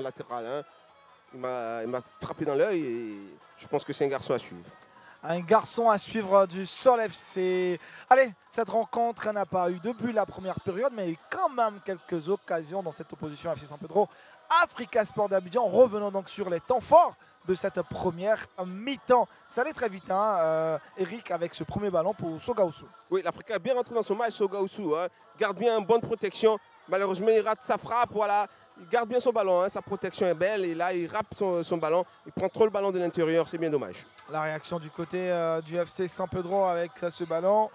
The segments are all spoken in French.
latéral. Hein. Il m'a frappé dans l'œil et je pense que c'est un garçon à suivre. Un garçon à suivre du Sol FC. Allez, cette rencontre n'a pas eu de but la première période, mais il y a eu quand même quelques occasions dans cette opposition FC San Pedro. Africa Sport d'Abidjan. Revenons donc sur les temps forts de cette première mi-temps. C'est allé très vite, hein, Eric, avec ce premier ballon pour Sogaosu. Oui, l'Africa est bien rentré dans son match, Sogaosu. Hein. Garde bien une bonne protection. Malheureusement, il rate sa frappe. Voilà. Il garde bien son ballon, hein. Sa protection est belle. Et là, il rate son ballon. Il prend trop le ballon de l'intérieur. C'est bien dommage. La réaction du côté du FC San Pedro avec ce ballon.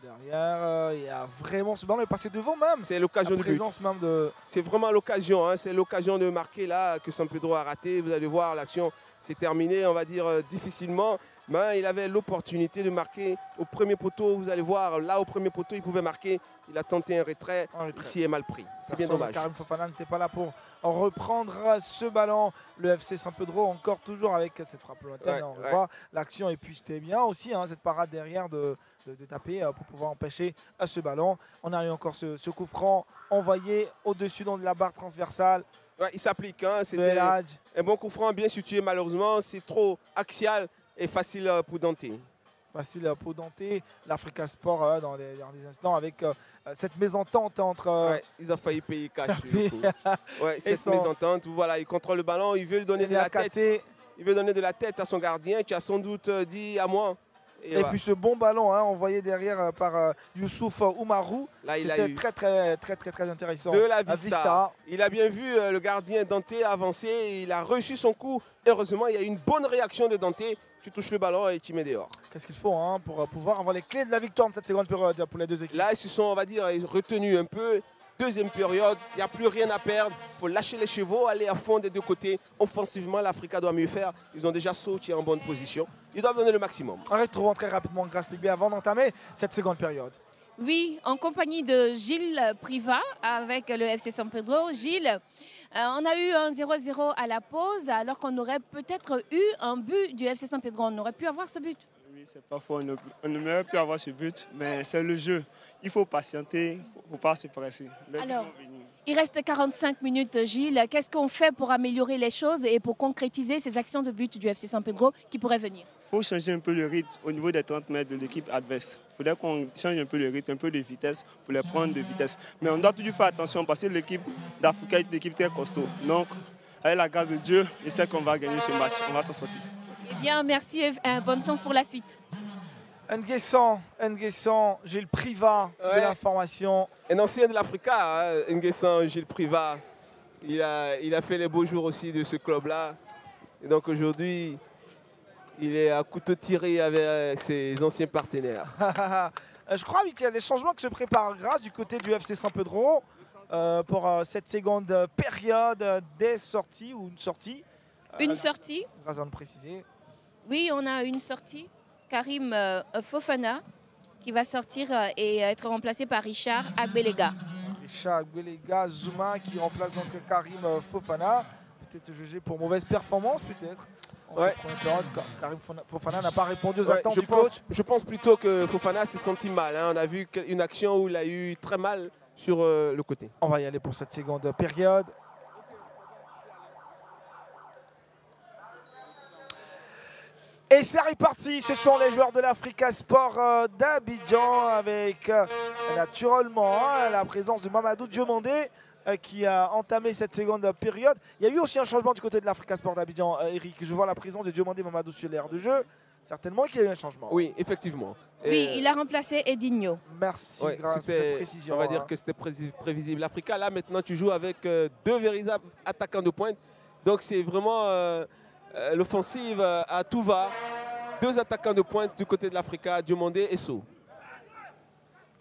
Derrière, il y a vraiment ce ballon est passé devant même. C'est l'occasion de but. Même de... C'est vraiment l'occasion. Hein. C'est l'occasion de marquer là que San Pedro a raté. Vous allez voir, l'action s'est terminée, on va dire, difficilement. Mais il avait l'opportunité de marquer au premier poteau. Vous allez voir, là, au premier poteau, il pouvait marquer. Il a tenté un retrait. Ici, il est mal pris. C'est bien dommage. Karim Fofana n'était pas là pour reprendre ce ballon. Le FC San Pedro, encore toujours avec cette frappe lointaine. On voit l'action. Et puis, c'était bien aussi, hein, cette parade derrière de taper pour pouvoir empêcher ce ballon. On a eu encore ce coup franc envoyé au-dessus de la barre transversale. Ouais, il s'applique. Hein, c'était un bon coup franc bien situé, malheureusement. C'est trop axial et facile pour Dante. Facile pour Dante. L'Africa Sport dans les derniers instants avec cette mésentente entre... ils ont failli payer cash. Cette mésentente. Voilà, il contrôle le ballon, il veut lui donner de la tête. Il veut donner de la tête à son gardien qui a sans doute dit à moi. Et puis ce bon ballon envoyé derrière par Youssouf Oumarou, c'était très intéressant. De la vista. Il a bien vu le gardien Dante avancer, il a reçu son coup. Heureusement, il y a une bonne réaction de Dante. Tu touches le ballon et tu mets dehors. Qu'est-ce qu'il faut pour pouvoir avoir les clés de la victoire de cette seconde période pour les deux équipes? Là, ils se sont, on va dire, retenus un peu. Deuxième période, il n'y a plus rien à perdre. Il faut lâcher les chevaux, aller à fond des deux côtés. Offensivement, l'Africa doit mieux faire. Ils ont déjà sauté en bonne position. Ils doivent donner le maximum. Retrouvons très rapidement Grace Ligbé avant d'entamer cette seconde période. Oui, en compagnie de Gilles Privat avec le FC San Pedro. Gilles, on a eu un 0-0 à la pause alors qu'on aurait peut-être eu un but du FC San Pedro. On aurait pu avoir ce but. Oui, c'est pas faux. On aurait pu avoir ce but, mais c'est le jeu. Il faut patienter, il ne faut pas se presser. Alors, il reste 45 minutes, Gilles. Qu'est-ce qu'on fait pour améliorer les choses et pour concrétiser ces actions de but du FC San Pedro qui pourraient venir? Il faut changer un peu le rythme au niveau des 30 mètres de l'équipe adverse. Il faudrait qu'on change un peu le rythme, un peu de vitesse pour les prendre de vitesse. Mais on doit toujours faire attention parce que l'équipe d'Africa est une équipe très costaud. Donc, avec la grâce de Dieu, je sais qu'on va gagner ce match. On va s'en sortir. Eh bien, merci et bonne chance pour la suite. N'Guessan, Gilles Privat de la formation. Un ancien de l'Africa, hein, N'Guessan, Gilles Privat. Il a fait les beaux jours aussi de ce club-là. Et donc aujourd'hui, il est à couteau tiré avec ses anciens partenaires. Je crois qu'il y a des changements qui se préparent grâce du côté du FC San Pedro pour cette seconde période des sorties ou une sortie. Une sortie. Grâce à nous préciser. Oui, on a une sortie. Karim Fofana qui va sortir et être remplacé par Richard Agbelega. Richard Agbelega, Zouma qui remplace donc Karim Fofana. Peut-être jugé pour mauvaise performance, peut-être. Karim Fofana n'a pas répondu aux attentes du coach. Je pense plutôt que Fofana s'est senti mal. Hein. On a vu une action où il a eu très mal sur le côté. On va y aller pour cette seconde période. Et c'est reparti, ce sont les joueurs de l'Africa Sport d'Abidjan avec naturellement la présence de Mamadou Diomandé qui a entamé cette seconde période. Il y a eu aussi un changement du côté de l'Africa Sport d'Abidjan, Eric. Je vois la présence de Diomandé Mamadou sur l'aire de jeu. Certainement qu'il y a eu un changement. Oui, effectivement. Oui, il a remplacé Edinho. Merci grâce pour cette précision. On va dire que c'était prévisible. L'Africa, là, maintenant, tu joues avec deux véritables attaquants de pointe. Donc, c'est vraiment l'offensive à tout va. Deux attaquants de pointe du côté de l'Africa, Diomandé et Sow.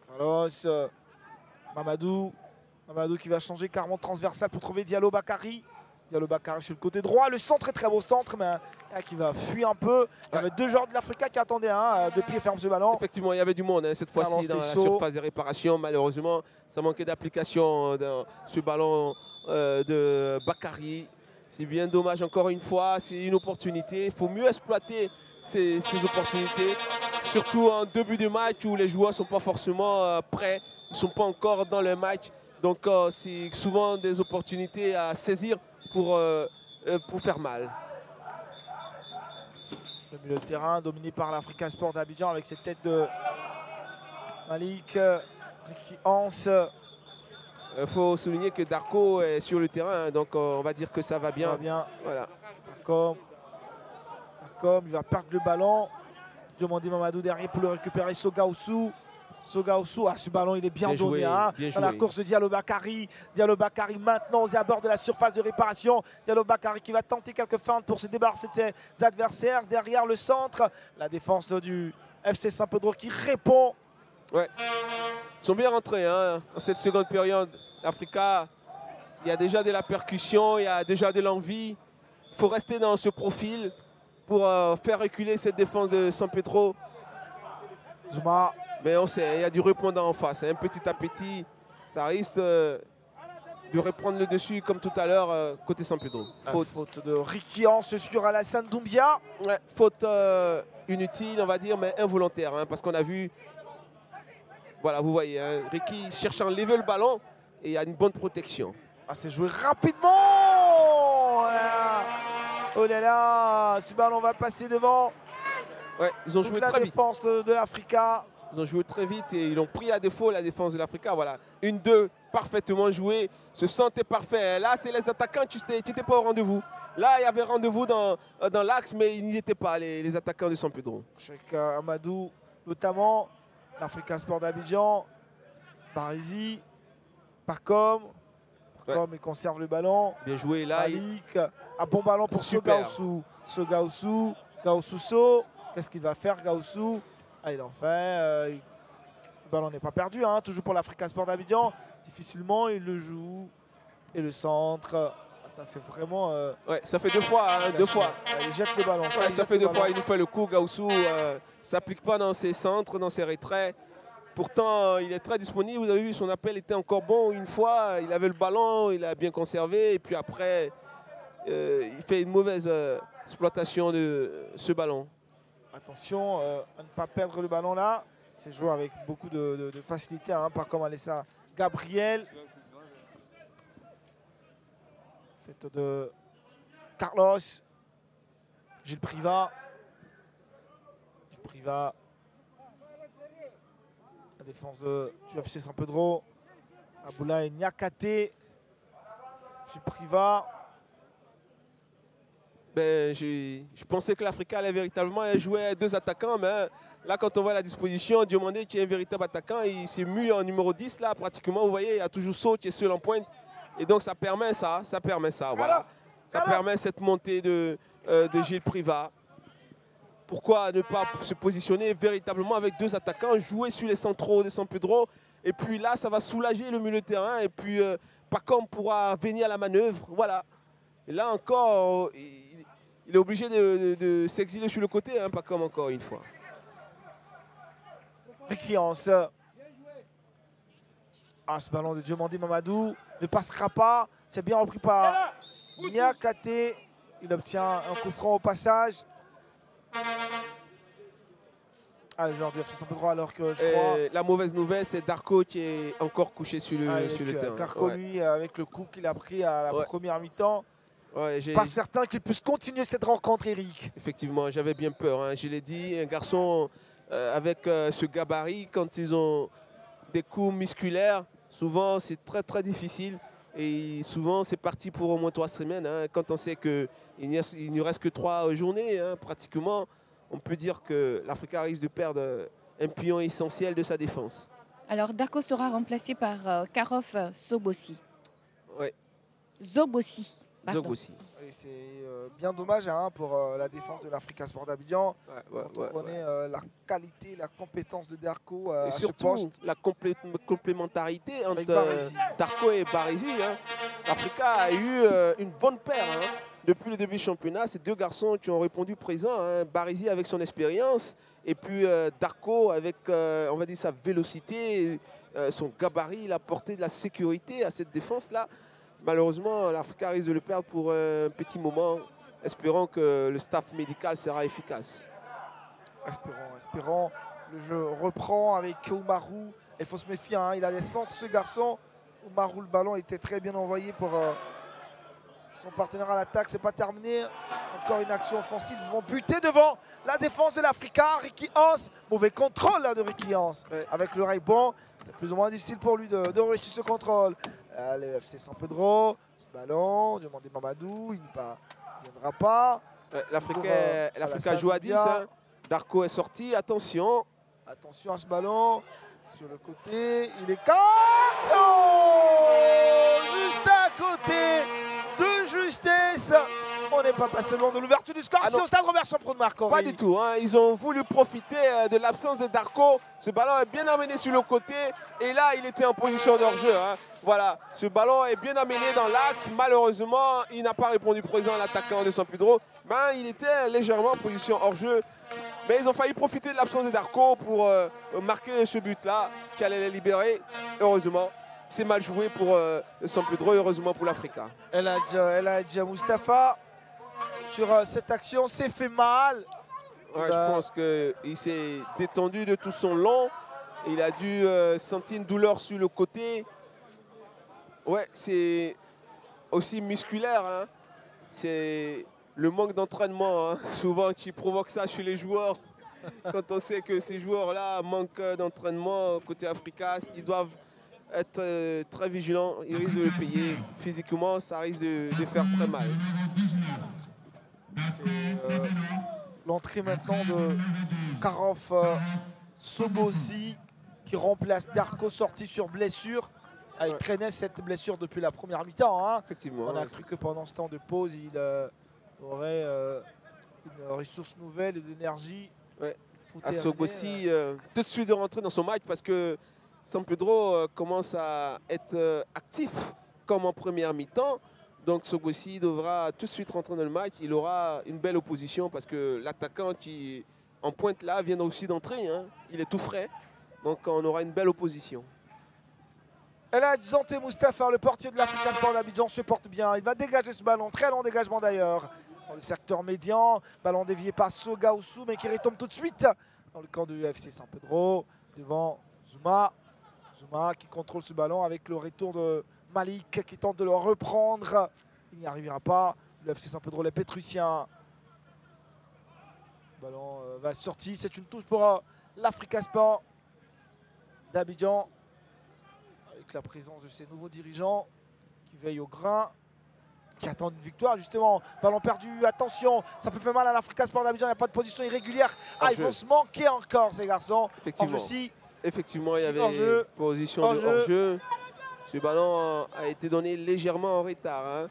Carlos, Mamadou qui va changer carrément transversal pour trouver Diallo Bakary. Diallo Bakary sur le côté droit. Le centre est très beau centre, mais qui va fuir un peu. Il y avait deux joueurs de l'Africa qui attendaient de pied ferme ce ballon. Effectivement, il y avait du monde cette fois-ci dans la surface de réparation. Malheureusement, ça manquait d'application dans ce ballon de Bakary. C'est bien dommage encore une fois. C'est une opportunité. Il faut mieux exploiter ces opportunités, surtout en début de match où les joueurs ne sont pas forcément prêts, ils ne sont pas encore dans le match. Donc c'est souvent des opportunités à saisir pour faire mal. Le milieu de terrain dominé par l'Africa Sport d'Abidjan avec cette tête de Malik, Ricky Hans. Il faut souligner que Darko est sur le terrain, hein, donc on va dire que ça va bien. Ça va bien. Voilà. Comme il va perdre le ballon. Diomandé Mamadou derrière pour le récupérer. Sogaousou. Ah, ce ballon il est bien donné. Dans la course de Diallo Bakary. Diallo Bakary maintenant aux abords de la surface de réparation. Diallo Bakary qui va tenter quelques feintes pour se débarrasser de ses adversaires. Derrière le centre, la défense du FC Saint-Pedro qui répond. Ouais. Ils sont bien rentrés hein, dans cette seconde période. L'Africa, il y a déjà de la percussion, il y a déjà de l'envie. Il faut rester dans ce profil pour faire reculer cette défense de San Pedro. Zuma. Mais on sait, il y a du répondant en face. Un petit appétit, ça risque de reprendre le dessus comme tout à l'heure côté San Pedro. Faute de Ricky Hans sur Alassane Doumbia. Ouais, faute inutile, on va dire, mais involontaire. Hein, parce qu'on a vu, voilà, vous voyez, hein, Ricky cherche à enlever le ballon et il y a une bonne protection. Ah, c'est joué rapidement. Oh là là, ce ballon va passer devant. Ouais, ils ont joué très vite. La défense de l'Africa. Ils ont joué très vite et ils ont pris à défaut la défense de l'Africa. Voilà, 1-2 parfaitement joué, se sentait parfait. Là, c'est les attaquants, tu n'étais pas au rendez-vous. Là, il y avait rendez-vous dans l'axe, mais ils n'y étaient pas, les attaquants de San Pedro. Cheikh Amadou, notamment, l'Africa Sport d'Abidjan, Barizi, Parcom, il conserve le ballon. Bien joué là. Malik, un bon ballon pour Sogaousou. Gaoussou, qu'est-ce qu'il va faire Gaoussou? Ah, il en fait. Le ballon n'est pas perdu, hein, toujours pour l'Africa Sport d'Abidjan. Difficilement, il le joue. Et le centre, ça c'est vraiment... ouais, ça fait 2 fois. Hein, 2 fois. Il jette le ballon. Ouais, ça fait 2 fois, il nous fait le coup. Gaoussou ne s'applique pas dans ses centres, dans ses retraits. Pourtant, il est très disponible. Vous avez vu, son appel était encore bon. Une fois, il avait le ballon, il a bien conservé. Et puis après, il fait une mauvaise exploitation de ce ballon. Attention à ne pas perdre le ballon là. C'est joué avec beaucoup de facilité, hein, pas comme Alessa Gabriel. Tête de Carlos. Gilles Privat. La défense du FC San Pedro. Aboulaye Niakate. Gilles Privat. Ben, je pensais que l'Africa allait véritablement jouer 2 attaquants, mais là, quand on voit la disposition, Diomandé qui est un véritable attaquant, il s'est mis en numéro 10, là, pratiquement, vous voyez, il y a toujours Saut qui est seul en pointe. Et donc, ça permet ça, voilà. Ça permet cette montée de Gilles Privat. Pourquoi ne pas se positionner véritablement avec 2 attaquants, jouer sur les centraux de San Pedro, et puis là, ça va soulager le milieu de terrain, et puis Pacom pourra venir à la manœuvre, voilà. Et là encore, il est obligé de s'exiler sur le côté, hein, pas comme encore une fois. Ricky Hans. Ah, ce ballon de Diomandé Mamadou ne passera pas. C'est bien repris par Niakate. Il obtient un coup franc au passage. Ah, le joueur du FC San Pedro alors que je crois... La mauvaise nouvelle, c'est Darko qui est encore couché sur le terrain. Darko, lui, avec le coup qu'il a pris à la première mi-temps. Ouais, pas certain qu'il puisse continuer cette rencontre, Eric. Effectivement, j'avais bien peur. Hein. Je l'ai dit, un garçon avec ce gabarit, quand ils ont des coups musculaires, souvent c'est très très difficile. Et souvent c'est parti pour au moins 3 semaines. Hein. Quand on sait qu'il ne reste que 3 journées, hein, pratiquement, on peut dire que l'Africa risque de perdre un pion essentiel de sa défense. Alors Darko sera remplacé par Karof Sobossi. Ouais. Zobossi. C'est bien dommage hein, pour la défense de l'Africa Sport d'Abidjan. Quand on connaît la qualité, la compétence de Darko et surtout ce poste. La complémentarité entre Darko et Barizi. Hein. L'Africa a eu une bonne paire. Hein. Depuis le début du championnat, ces 2 garçons qui ont répondu présent. Hein. Barizi avec son expérience et puis Darko avec on va dire sa vélocité, son gabarit, il a apporté de la sécurité à cette défense-là. Malheureusement, l'Africa risque de le perdre pour un petit moment. Espérons que le staff médical sera efficace. Espérons. Le jeu reprend avec Oumarou. Il faut se méfier, hein. Il a les centres, ce garçon. Oumarou, le ballon était très bien envoyé pour son partenaire à l'attaque. C'est pas terminé. Encore une action offensive. Ils vont buter devant la défense de l'Africa. Ricky Hans, mauvais contrôle là, de Ricky Hans. Ouais. Avec le rail bon, c'était plus ou moins difficile pour lui de réussir ce contrôle. Le FC San Pedro, ce ballon, demandé Mamadou, il ne viendra pas. L'Africa joue à 10. Hein. Darko est sorti, attention. Attention à ce ballon. Sur le côté, il écarte. Oh, juste à côté de justesse. On n'est pas passé loin de l'ouverture du score. Ah C'est au stade Robert Champion de Marc. Pas du tout. Hein. Ils ont voulu profiter de l'absence de Darko. Ce ballon est bien amené sur le côté. Et là, il était en position de hors-jeu. Hein. Voilà, ce ballon est bien amené dans l'axe. Malheureusement, il n'a pas répondu présent à l'attaquant de San Pedro. Ben, il était légèrement en position hors-jeu. Mais ils ont failli profiter de l'absence de Darko pour marquer ce but-là qui allait les libérer. Heureusement, c'est mal joué pour San Pedro, heureusement pour l'Africa. El Hadji Moustapha, sur cette action, s'est fait mal. Ouais, je pense qu'il s'est détendu de tout son long. Il a dû sentir une douleur sur le côté. Ouais, c'est aussi musculaire. Hein. C'est le manque d'entraînement, hein, souvent qui provoque ça chez les joueurs. Quand on sait que ces joueurs-là manquent d'entraînement côté Africa, ils doivent être très vigilants. Ils risquent de le payer. Physiquement, ça risque de faire très mal. C'est l'entrée maintenant de Karof Sobosi qui remplace Darko, sorti sur blessure. Il traînait cette blessure depuis la première mi-temps. Hein. Effectivement. On a cru que pendant ce temps de pause, il aurait une ressource nouvelle et d'énergie. Ouais. Sobosi, tout de suite de rentrer dans son match parce que San Pedro commence à être actif comme en première mi-temps. Donc Sobosi devra tout de suite rentrer dans le match. Il aura une belle opposition parce que l'attaquant qui est en pointe là vient aussi d'entrer. Hein. Il est tout frais. Donc on aura une belle opposition. El Hadji Moustapha, le portier de l'Africa Sport d'Abidjan, se porte bien. Il va dégager ce ballon. Très long dégagement d'ailleurs. Dans le secteur médian. Ballon dévié par Soga Oussou, mais qui retombe tout de suite dans le camp du FC San Pedro. Devant Zuma. Zuma qui contrôle ce ballon avec le retour de Malik qui tente de le reprendre. Il n'y arrivera pas. Le FC San Pedro, les Pétruciens. Le ballon va sortir. C'est une touche pour l'Africa Sport d'Abidjan. Avec la présence de ces nouveaux dirigeants qui veillent au grain, qui attendent une victoire justement. Ballon perdu, attention, ça peut faire mal à l'Africa Sport d'Abidjan, il n'y a pas de position irrégulière. Ah, ils vont se manquer encore ces garçons. Effectivement, il y avait une position de hors-jeu. Ce ballon a été donné légèrement en retard. Hein.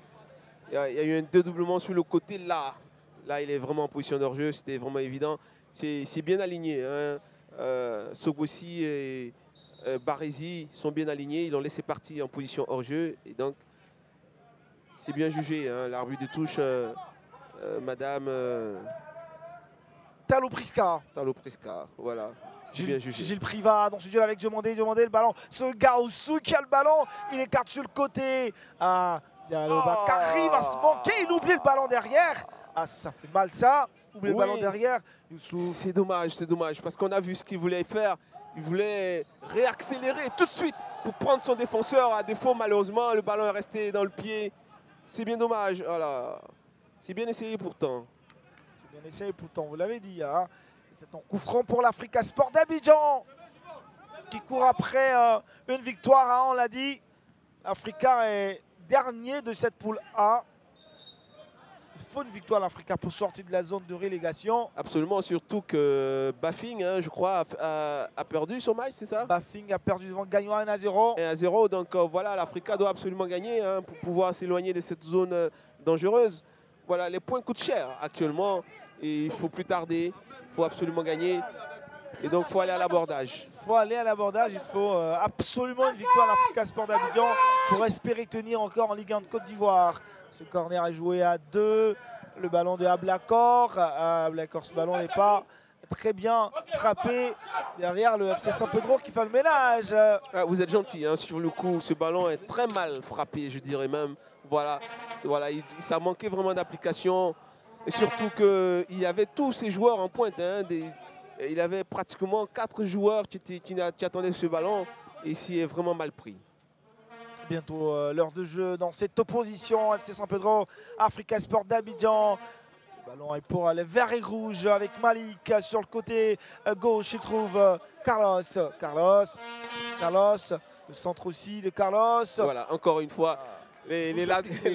Il y a eu un dédoublement sur le côté là. Là, il est vraiment en position de hors-jeu, c'était vraiment évident. C'est bien aligné. Hein. Sobosi et Baresi sont bien alignés, ils l'ont laissé partir en position hors-jeu. Et donc, c'est bien jugé. Hein. L'arbitre de touche, Madame Talo Prisca. Talo Prisca, voilà. Bien jugé. Gilles Privat dans ce duel avec Diomandé le ballon. Ce Gaoussou qui a le ballon, il écarte sur le côté. Ah, Diallo Bakary va se manquer, il oublie le ballon derrière. Ah, ça fait mal ça, oublie le ballon derrière. C'est dommage, parce qu'on a vu ce qu'il voulait faire. Il voulait réaccélérer tout de suite pour prendre son défenseur. À défaut, malheureusement, le ballon est resté dans le pied. C'est bien dommage. Voilà. C'est bien essayé pourtant. C'est bien essayé pourtant, vous l'avez dit. Hein. C'est un coup franc pour l'Africa Sport d'Abidjan qui court après une victoire, hein, on l'a dit. Africa est dernier de cette poule A. Il faut une victoire à l'Africa pour sortir de la zone de relégation. Absolument, surtout que Bafing, hein, je crois, a perdu son match, c'est ça? Bafing a perdu devant Gagnon 1-0. 1-0, donc voilà, l'Africa doit absolument gagner hein, pour pouvoir s'éloigner de cette zone dangereuse. Voilà, les points coûtent cher actuellement et il ne faut plus tarder. Il faut absolument gagner. Et donc, il faut aller à l'abordage. Il faut aller à l'abordage. Il faut absolument une victoire à l'Africa Sport d'Abidjan pour espérer tenir encore en Ligue 1 de Côte d'Ivoire. Ce corner est joué à 2. Le ballon de Ablakor. Ablakor, ce ballon n'est pas très bien frappé. Derrière, le FC San Pedro qui fait le ménage. Vous êtes gentil. Hein, sur le coup, ce ballon est très mal frappé, je dirais même. Voilà, ça manquait vraiment d'application. Et surtout qu'il y avait tous ces joueurs en pointe. Hein, il y avait pratiquement 4 joueurs qui attendaient ce ballon. Et ici, est vraiment mal pris. Bientôt l'heure de jeu dans cette opposition. FC San Pedro, Africa Sport d'Abidjan. Le ballon est pour les verts et rouges avec Malik sur le côté gauche. Il trouve Carlos. Carlos, le centre aussi de Carlos. Voilà, encore une fois, les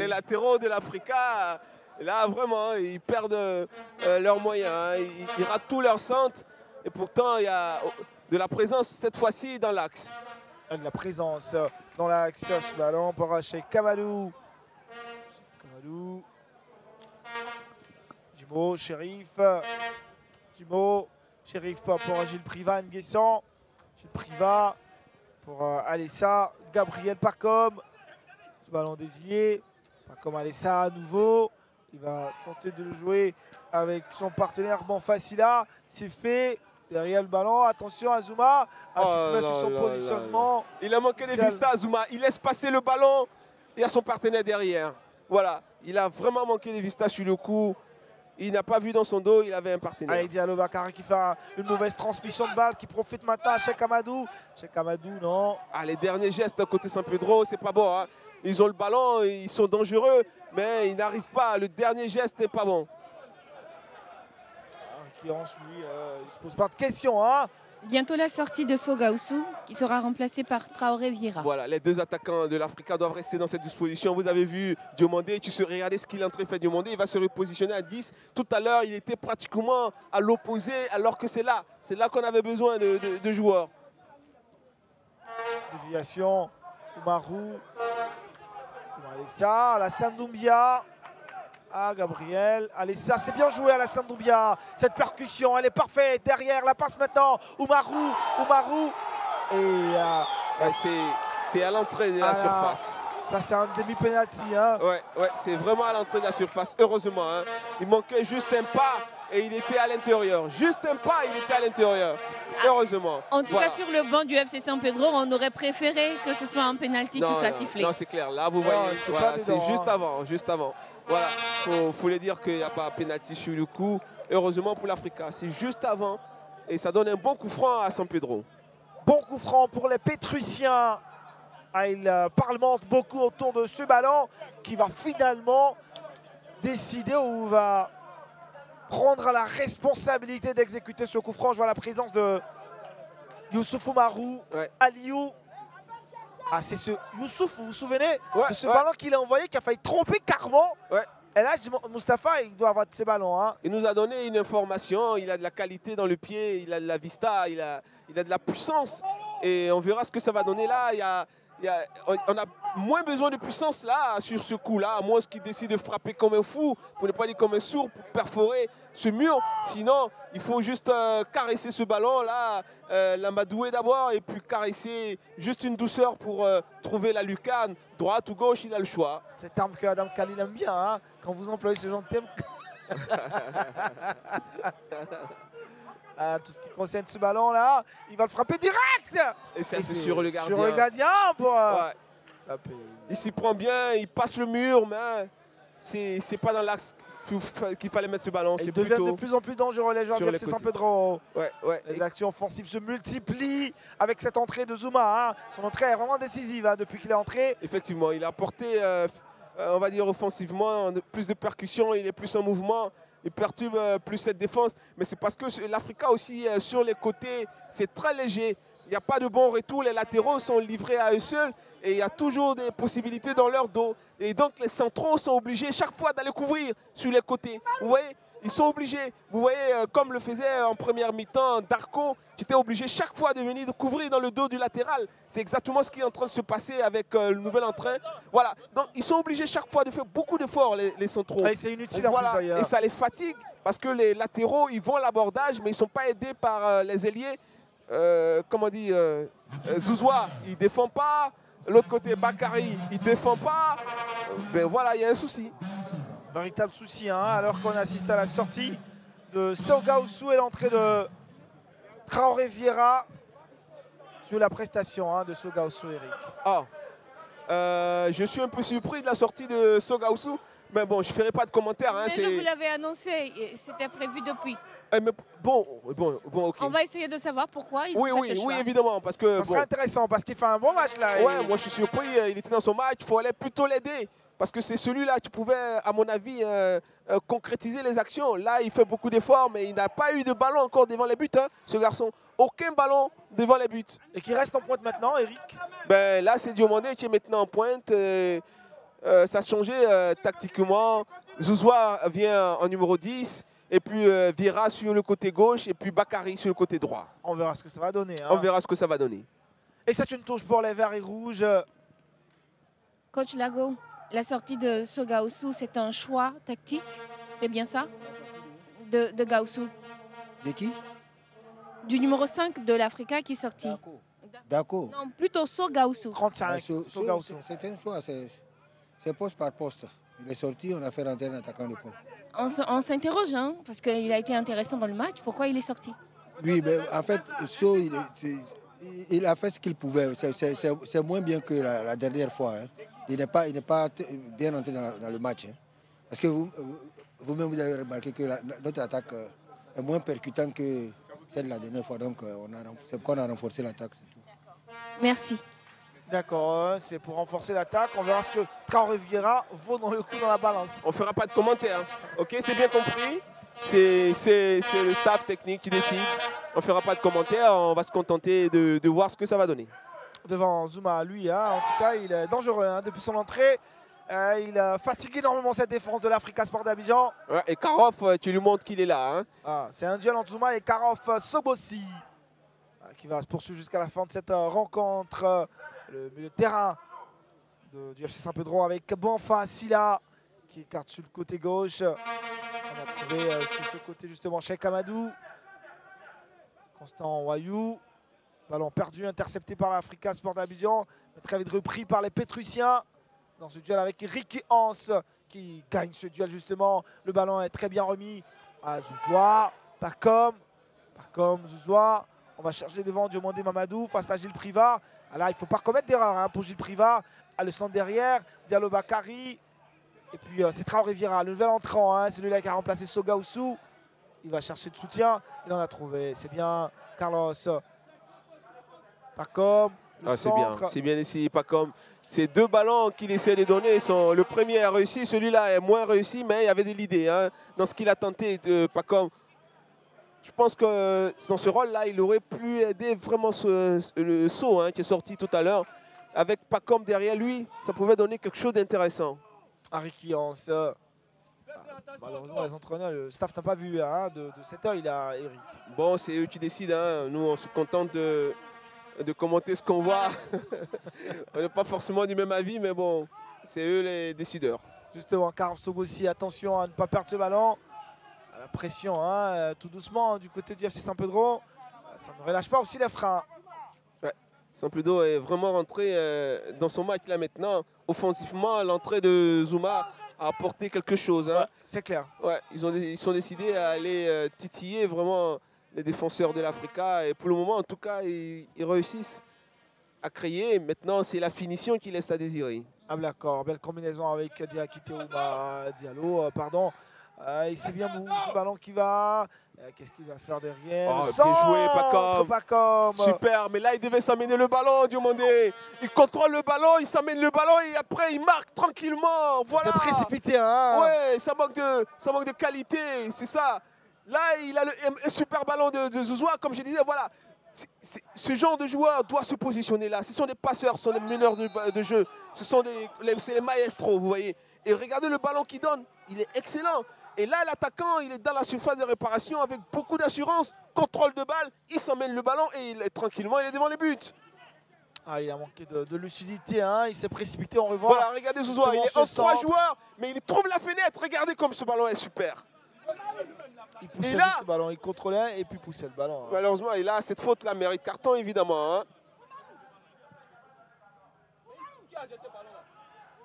latéraux de l'Africa, là vraiment, ils perdent leurs moyens. Ils ratent tous leurs centres. Et pourtant, il y a de la présence cette fois-ci dans l'axe. De la présence dans l'axe. Ce ballon pour chez Kamalou. Jimo, Shérif. Jimo, Shérif pour Gilles Priva, Nguessan. Gilles Priva pour Alessa. Gabriel Pacom. Ce ballon dévié. Pacom Alessa à nouveau. Il va tenter de le jouer avec son partenaire Banfacila. C'est fait. Derrière le ballon, attention Azuma. Se met sur son positionnement. Il a manqué de vista Azuma. Il laisse passer le ballon. Il y a son partenaire derrière. Voilà, il a vraiment manqué de vista sur le coup. Il n'a pas vu dans son dos, il avait un partenaire. Allez, Diallo Bakara qui fait une mauvaise transmission de balle, qui profite maintenant à Cheikh Amadou. Cheikh Amadou, non. Les derniers gestes côté San Pedro, c'est pas bon. Hein. Ils ont le ballon, ils sont dangereux, mais ils n'arrivent pas. Le dernier geste n'est pas bon. Lui, il ne se pose pas de questions. Hein. Bientôt la sortie de Sogaoussou qui sera remplacé par Traoré Vieira. Voilà, les deux attaquants de l'Africa doivent rester dans cette disposition. Vous avez vu Diomandé, regardez ce qu'il est en train de faire Diomandé. Il va se repositionner à 10. Tout à l'heure, il était pratiquement à l'opposé alors que c'est là qu'on avait besoin de joueurs. Déviation, Oumarou. Alessa, Alassane Doumbia. Gabriel, allez, ça c'est bien joué Alassane Doumbia. Cette percussion, elle est parfaite. Derrière, la passe maintenant. Oumarou. Et c'est à l'entrée de la surface. Ça c'est un demi-penalty. Hein. Ouais, c'est vraiment à l'entrée de la surface. Heureusement, hein. Il manquait juste un pas et il était à l'intérieur. Juste un pas, il était à l'intérieur. Heureusement. En tout cas, sur le banc du FC San Pedro, on aurait préféré que ce soit un penalty qui soit sifflé. Non, c'est clair. Là, vous voyez, c'est juste avant. Voilà, il faut dire qu'il n'y a pas de pénalty sur le coup. Heureusement pour l'Africa, c'est juste avant. Et ça donne un bon coup franc à San Pedro. Bon coup franc pour les Pétrusiens. Ils parlementent beaucoup autour de ce ballon qui va finalement décider ou va prendre la responsabilité d'exécuter ce coup franc. Je vois la présence de Youssouf Oumarou, Aliou. C'est ce Youssouf, vous vous souvenez de ce ballon qu'il a envoyé qui a failli tromper Carman. Et là, Mustapha, il doit avoir de ces ballons. Hein. Il nous a donné une information. Il a de la qualité dans le pied, il a de la vista, il a de la puissance. Et on verra ce que ça va donner là. On a moins besoin de puissance là, sur ce coup-là, à moins qu'il décide de frapper comme un fou, pour ne pas dire comme un sourd, pour perforer ce mur. Sinon, il faut juste caresser ce ballon-là, l'amadouer d'abord, et puis caresser juste une douceur pour trouver la lucarne. Droite ou gauche, il a le choix. C'est terme que Adam Khalil aime bien, hein, quand vous employez ce genre de terme. Tout ce qui concerne ce ballon-là, il va le frapper direct. Et c'est sur le gardien. Sur le gardien pour il s'y prend bien, il passe le mur, mais c'est pas dans l'axe qu'il fallait mettre ce ballon. Ils deviennent de plus en plus dangereux les joueurs du FC San Pedro. Les actions offensives se multiplient avec cette entrée de Zouma. Hein. Son entrée est vraiment décisive depuis qu'il est entré. Effectivement, il a apporté, on va dire offensivement, plus de percussion, il est plus en mouvement. Il perturbe plus cette défense, mais c'est parce que l'Africa aussi, sur les côtés, c'est très léger. Il n'y a pas de bon retour, les latéraux sont livrés à eux seuls et il y a toujours des possibilités dans leur dos. Et donc les centraux sont obligés chaque fois d'aller couvrir sur les côtés. Vous voyez, ils sont obligés. Vous voyez, comme le faisait en première mi-temps Darko, qui était obligé chaque fois de venir couvrir dans le dos du latéral. C'est exactement ce qui est en train de se passer avec le nouvel entrain. Voilà, donc ils sont obligés chaque fois de faire beaucoup d'efforts, les centraux. C'est inutile en plus d'ailleurs. Et ça les fatigue parce que les latéraux, ils vont à l'abordage, mais ils ne sont pas aidés par les ailiers. Comment on dit, Zouzoua, il ne défend pas. L'autre côté, Bakary, il ne défend pas. Ben voilà, il y a un souci. Véritable souci, hein, alors qu'on assiste à la sortie de Sogaoussou et l'entrée de Traoré Vieira sur la prestation de Sogaoussou, Eric. Je suis un peu surpris de la sortie de Sogaoussou, mais bon, je ne ferai pas de commentaires. Mais je vous l'avais annoncé, c'était prévu depuis. Mais bon, ok. On va essayer de savoir pourquoi ils ont fait ce choix. Oui, évidemment, parce que... Ça serait intéressant parce qu'il fait un bon match là. Ouais, moi je suis surpris, il était dans son match, il fallait plutôt l'aider. Parce que c'est celui-là qui pouvait, à mon avis, concrétiser les actions. Là, il fait beaucoup d'efforts, mais il n'a pas eu de ballon encore devant les buts, hein, ce garçon. Aucun ballon devant les buts. Et qui reste en pointe maintenant, Eric? Ben, là, c'est Diomandé qui est maintenant en pointe. Ça a changé tactiquement. Zouzoua vient en numéro 10. Et puis Vieira sur le côté gauche. Et puis Bakary sur le côté droit. On verra ce que ça va donner. Hein. On verra ce que ça va donner. Et c'est une touche pour les verts et rouges. Coach Lago, la sortie de Sogaosu, c'est un choix tactique, c'est bien ça? De Gaoussou. De qui? Du numéro 5 de l'Africa qui est sorti. D'accord. Non, plutôt Sogaosu. 35, Sogaosu. C'est un choix, c'est poste par poste. Il est sorti, on a fait rentrer un attaquant de pointe. On s'interroge, hein, parce qu'il a été intéressant dans le match. Pourquoi il est sorti? Oui, mais en fait, So, il a fait ce qu'il pouvait. C'est moins bien que la dernière fois. Hein. Il n'est pas bien entré dans le match. Hein. Parce que vous-même, vous avez remarqué que notre attaque est moins percutante que celle de la dernière fois. Donc, c'est pourquoi on a renforcé l'attaque, c'est tout. Merci. D'accord, c'est pour renforcer l'attaque. On verra ce que Traoré Vieira vaut dans le coup dans la balance. On ne fera pas de commentaires. Ok, c'est bien compris. C'est le staff technique qui décide. On ne fera pas de commentaires. On va se contenter de voir ce que ça va donner. Devant Zouma, lui, hein, en tout cas, il est dangereux hein, depuis son entrée. Il a fatigué énormément cette défense de l'Africa Sport d'Abidjan. Ouais, et Karov, tu lui montres qu'il est là. Hein. Ah, c'est un duel entre Zouma et Karov Sobossi qui va se poursuivre jusqu'à la fin de cette rencontre. Le milieu de terrain du FC Saint-Pedro avec Bonfa Silla qui écarte sur le côté gauche. On a trouvé sur ce côté justement Cheikh Amadou. Constant Wayou. Ballon perdu, intercepté par l'Africa Sport d'Abidjan. Très vite repris par les Pétrusiens. Dans ce duel avec Ricky Hans qui gagne ce duel justement. Le ballon est très bien remis à Zouzoua. Parcom, Zouzoua. On va chercher devant Diomandé Mamadou face à Gilles Privat. Là, il ne faut pas commettre d'erreur hein, pour Gilles Privat. Le centre derrière, Diallo Bakary. Et puis c'est Traoré Vieira, le nouvel entrant. Hein, celui-là qui a remplacé Sogaosu. Il va chercher de soutien. Il en a trouvé. C'est bien Carlos. Pacom. C'est bien essayé, Pacom. Ces deux ballons qu'il essaie de donner, le premier a réussi, celui-là est moins réussi, mais il y avait de l'idée hein, dans ce qu'il a tenté de Pacom. Je pense que dans ce rôle-là, il aurait pu aider vraiment le saut hein, qui est sorti tout à l'heure. Avec Pacom derrière lui, ça pouvait donner quelque chose d'intéressant. Ricky Hans. Malheureusement, les entraîneurs, le staff n'a pas vu hein, de cette heure, il a Eric. Bon, c'est eux qui décident. Hein. Nous, on se contente de commenter ce qu'on voit. On n'est pas forcément du même avis, mais bon, c'est eux les décideurs. Justement, Karov Sobossi, attention à ne pas perdre ce ballon. La pression, hein, tout doucement du côté du FC Saint-Pedro. Ça ne relâche pas aussi les freins. Ouais. Saint-Pedro est vraiment rentré dans son match là maintenant. Offensivement, l'entrée de Zouma a apporté quelque chose. Hein. Ouais, c'est clair. Ouais, ils sont décidés à aller titiller vraiment les défenseurs de l'Africa. Et pour le moment, en tout cas, ils réussissent à créer. Maintenant, c'est la finition qui laisse à désirer. Ah d'accord, belle combinaison avec Diakité Ouma Diallo, pardon. Il sait bien où ce ballon qui va. Qu'est-ce qu'il va faire derrière? Oh, bien joué, Pacom. Super, mais là, il devait s'amener le ballon, Diomandé. Il contrôle le ballon, il s'amène le ballon et après, il marque tranquillement. Voilà. C'est précipité, hein? Ouais, ça manque de qualité, c'est ça. Là, il a un super ballon de Zouzoua, comme je disais, voilà. Ce genre de joueur doit se positionner là. Ce sont des passeurs, ce sont des meneurs de jeu. C'est les maestros, vous voyez. Et regardez le ballon qu'il donne, il est excellent. Et là, l'attaquant, il est dans la surface de réparation avec beaucoup d'assurance. Contrôle de balle, il s'emmène le ballon et tranquillement, il est devant les buts. Ah, il a manqué de lucidité, hein. Il s'est précipité en revanche. Voilà, regardez Zouzoua, il est en 3 joueurs, mais il trouve la fenêtre. Regardez comme ce ballon est super. Il poussait là, le ballon, il contrôlait et puis poussait le ballon. Hein. Malheureusement, et là, cette faute-là mérite carton, évidemment. Hein.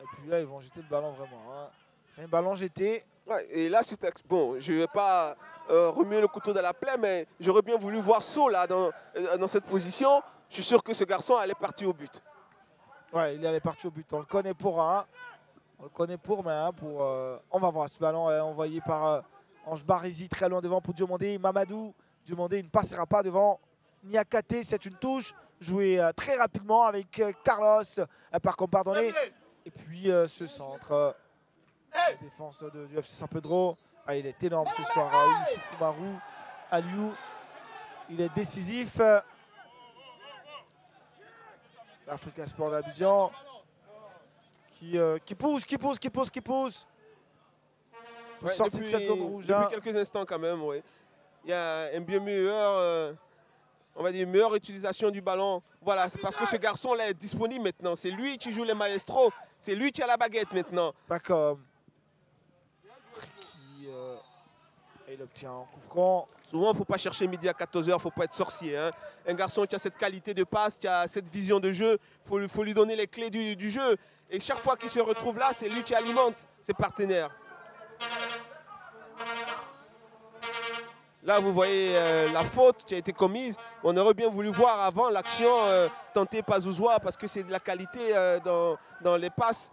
Et puis là, ils vont jeter le ballon vraiment. Hein. C'est un ballon jeté. Ouais, et là, bon, je ne vais pas remuer le couteau dans la plaie, mais j'aurais bien voulu voir So là, dans cette position. Je suis sûr que ce garçon allait partir au but. Ouais, il allait partir au but. On le connaît pour un. On le connaît pour, mais hein, on va voir ce ballon envoyé par Ange Barizi très loin devant pour Diomandé. Mamadou. Diomandé ne passera pas devant Niakate. C'est une touche jouée très rapidement avec Carlos. Par contre, pardonné. Et puis ce centre. La défense du FC San Pedro. Ah, il est énorme ce soir. Youssouf Oumarou. Aliou. Il est décisif. L'Africa Sport d'Abidjan qui pousse. Pour sortir de cette zone rouge. Depuis quelques instants quand même, oui. Il y a un bien meilleur, on va dire, meilleure utilisation du ballon. Voilà, c'est parce que ce garçon-là est disponible maintenant. C'est lui qui joue les maestros. C'est lui qui a la baguette maintenant. Pas comme. Il obtient un coup franc. Souvent, il ne faut pas chercher midi à 14h, il ne faut pas être sorcier. Hein. Un garçon qui a cette qualité de passe, qui a cette vision de jeu, il faut lui donner les clés du jeu. Et chaque fois qu'il se retrouve là, c'est lui qui alimente ses partenaires. Là, vous voyez la faute qui a été commise. On aurait bien voulu voir avant l'action tentée par Zouzoua parce que c'est de la qualité dans les passes.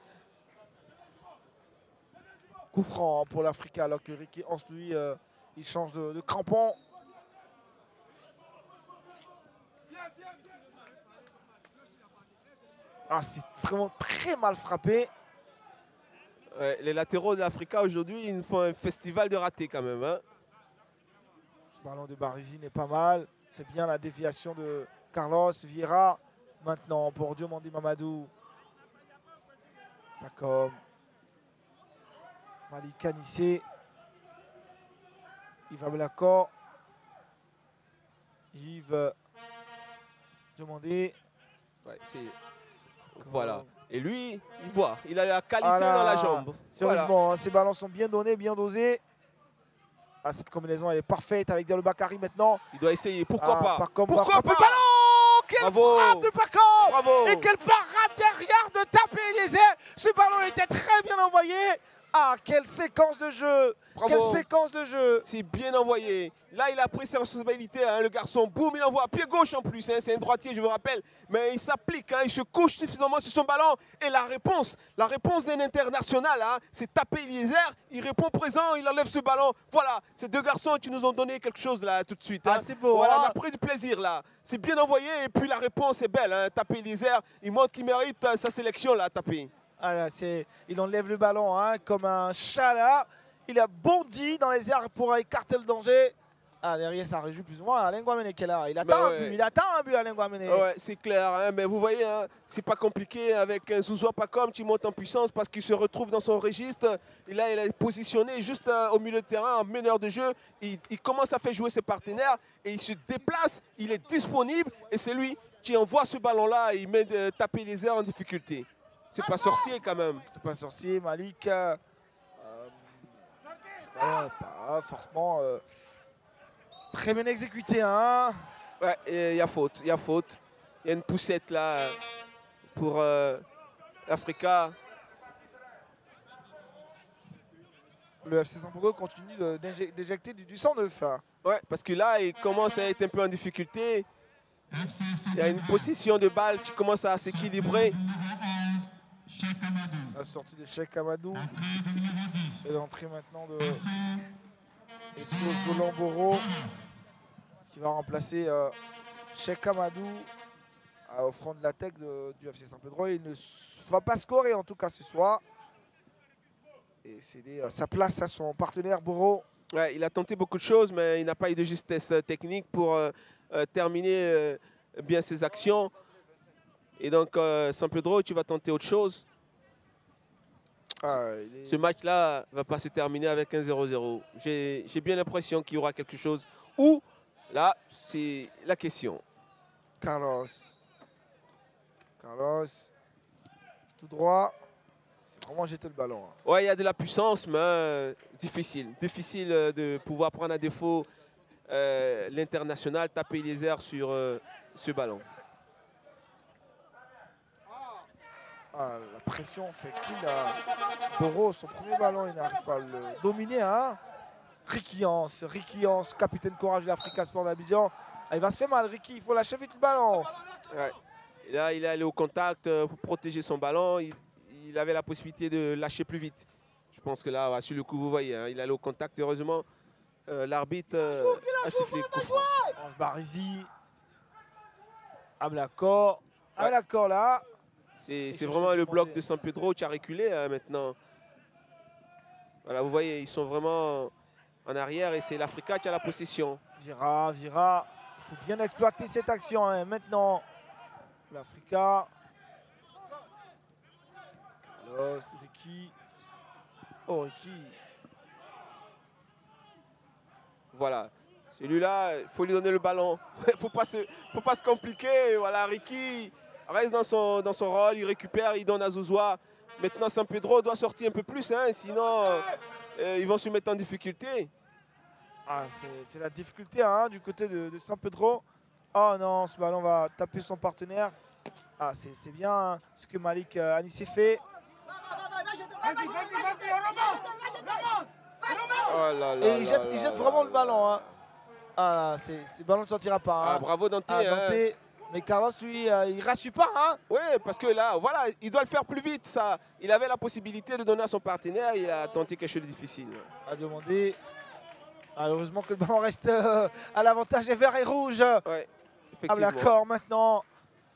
Coup franc pour l'Africa alors que Ricky Hans, lui, il change de crampon. Ah, c'est vraiment très mal frappé. Les latéraux de l'Africa aujourd'hui, ils font un festival de ratés quand même. Hein. Ce ballon de Barizi n'est pas mal. C'est bien la déviation de Carlos Vieira. Maintenant pour Diomandé Mamadou. Pas comme Malik Kanissé. Yves Ablakor. Yves Diomandé. Ouais, voilà. Et lui, il voit. Il a la qualité dans la jambe. Sérieusement, voilà. Ces ballons sont bien donnés, bien dosés. Ah, cette combinaison, elle est parfaite avec Diallo Bakary maintenant. Il doit essayer. Pourquoi pas? Pourquoi pas? Ballon! Quelle Bravo. frappe de Pacom! Bravo! Et quelle parade derrière de taper Eliezer! Ce ballon était très bien envoyé. Ah, quelle séquence de jeu! Bravo. Quelle séquence de jeu! C'est bien envoyé. Là, il a pris ses responsabilités, hein, le garçon. Boum, il envoie. Pied gauche en plus. Hein, c'est un droitier, je vous rappelle. Mais il s'applique. Hein, il se couche suffisamment sur son ballon. Et la réponse d'un international, hein, c'est taper Eliezer. Il répond présent, il enlève ce ballon. Voilà, ces deux garçons qui nous ont donné quelque chose là tout de suite. Hein. Ah, c'est beau. Voilà, Hein? on a pris du plaisir là. C'est bien envoyé. Et puis la réponse est belle. Hein, taper Eliezer, il montre qu'il mérite sa sélection là, taper. Ah là, il enlève le ballon hein, comme un chat là. Il a bondi dans les airs pour écarter le danger. Ah, derrière, ça réjoue plus ou moins Alain Guamene qui est là. Il attend un but, il attend un but, Alain Guamene. Ouais, c'est clair, hein, mais vous voyez, hein, c'est pas compliqué avec un Zouzoua Pacom qui monte en puissance parce qu'il se retrouve dans son registre. Et là, il est positionné juste au milieu de terrain, en meneur de jeu. Il commence à faire jouer ses partenaires et il se déplace, il est disponible et c'est lui qui envoie ce ballon-là et il met de taper les airs en difficulté. C'est pas sorcier quand même. C'est pas sorcier, Malik. Pas forcément très bien exécuté. Hein. Ouais, il y a faute, il y a faute. Il y a une poussette là pour l'Africa. Le FC San Pedro continue d'éjecter du sang neuf. Hein. Ouais, parce que là, il commence à être un peu en difficulté. Il y a une position de balle qui commence à s'équilibrer. La sortie de Cheikh Amadou et l'entrée maintenant de Solamboro qui va remplacer Cheikh Amadou au front de la tech du FC San Pedro. Il ne va pas scorer en tout cas ce soir et céder sa place à son partenaire Boro. Ouais, il a tenté beaucoup de choses mais il n'a pas eu de justesse technique pour terminer bien ses actions. Et donc, San Pedro, tu vas tenter autre chose. Ce match-là ne va pas se terminer avec un 0-0. J'ai bien l'impression qu'il y aura quelque chose. Ou, là, c'est la question. Carlos, tout droit. C'est vraiment jeter le ballon. Hein. Ouais, il y a de la puissance, mais difficile. Difficile de pouvoir prendre à défaut l'international, taper les airs sur ce ballon. Ah, la pression fait qu'il a Boro, son premier ballon, il n'arrive pas à le dominer. Hein. Ricky Hans, capitaine courage de l'Africa Sport d'Abidjan. Ah, il va se faire mal, Ricky, il faut lâcher vite le ballon. Ouais. Et là, il est allé au contact pour protéger son ballon. Il avait la possibilité de lâcher plus vite. Je pense que là, sur le coup, vous voyez, hein, il est allé au contact. Heureusement, l'arbitre a sifflé coup franc. Ange Barizi. Ablakor. Ablakor là. C'est vraiment le bloc de San Pedro qui a reculé maintenant. Voilà, vous voyez, ils sont vraiment en arrière et c'est l'Africa qui a la possession. Vira. Il faut bien exploiter cette action hein. Maintenant. L'Africa. Carlos, Ricky. Oh, Ricky. Voilà. Celui-là, il faut lui donner le ballon. Il ne faut pas se compliquer. Voilà, Ricky reste dans son rôle, il récupère, il donne à Zouzoua. Maintenant, San Pedro doit sortir un peu plus, hein, sinon ils vont se mettre en difficulté. Ah, c'est la difficulté hein, du côté de San Pedro. Oh non, ce ballon va taper son partenaire. Ah, c'est bien hein, ce que Malik Anissé fait. Oh là là et il jette vraiment le ballon. Hein. Ah, ce ballon ne sortira pas. Hein. Ah, bravo Dante. Dante. Hein. Mais Carlos, lui, il ne rassure pas. Hein. Oui, parce que là, voilà, il doit le faire plus vite. Ça. Il avait la possibilité de donner à son partenaire. Il a tenté quelque chose de difficile. A demandé. Ah, heureusement que le ballon reste à l'avantage des verts et rouges. Ouais, effectivement. Ablakor maintenant.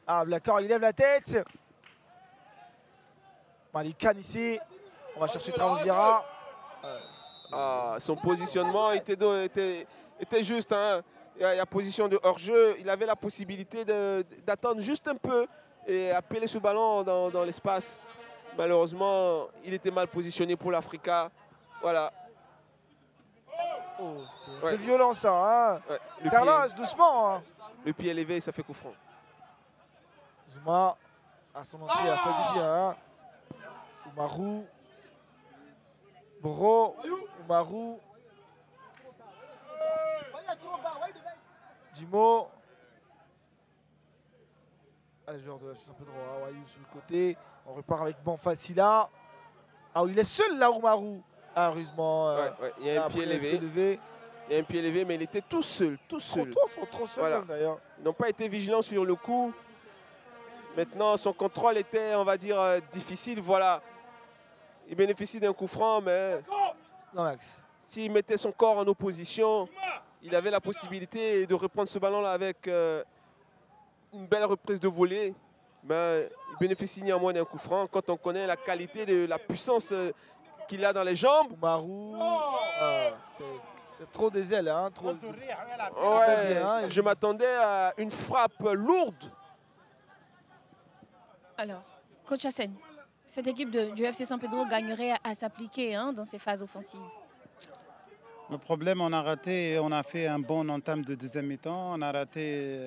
Ablakor, il lève la tête. Malik Anissé. On va chercher Travoviera. Son positionnement était juste. Hein. Il y a position de hors-jeu. Il avait la possibilité d'attendre juste un peu et appeler ce ballon dans l'espace. Malheureusement, il était mal positionné pour l'Africa. Voilà. Oh, c'est un peu violent ça. Hein. Ouais, Carlos, doucement. Hein. Le pied élevé, ça fait coup franc. Zouma, à son entrée, a fait du bien. Hein. Oumarou. Bro. Oumarou. Dimo. Les joueurs de FC un peu droit. Wayou sur le côté. On repart avec Banfacila. Ah, il est seul là, Oumarou. Ah, heureusement. Il y a un pied élevé. Il y a un pied élevé, mais il était tout seul. Trop seul voilà. D'ailleurs. Ils n'ont pas été vigilants sur le coup. Maintenant, son contrôle était, on va dire, difficile. Voilà. Il bénéficie d'un coup franc, mais dans l'axe. S'il mettait son corps en opposition, il avait la possibilité de reprendre ce ballon-là avec une belle reprise de volée. Mais il bénéficie néanmoins d'un coup franc. Quand on connaît la qualité de la puissance qu'il a dans les jambes. Oumarou, c'est trop des ailes. Hein, trop... Ouais, je m'attendais à une frappe lourde. Alors, coach Hassen, cette équipe du FC San Pedro gagnerait à s'appliquer hein, dans ces phases offensives. Le problème, on a raté, on a fait un bon entame de deuxième mi-temps. On a raté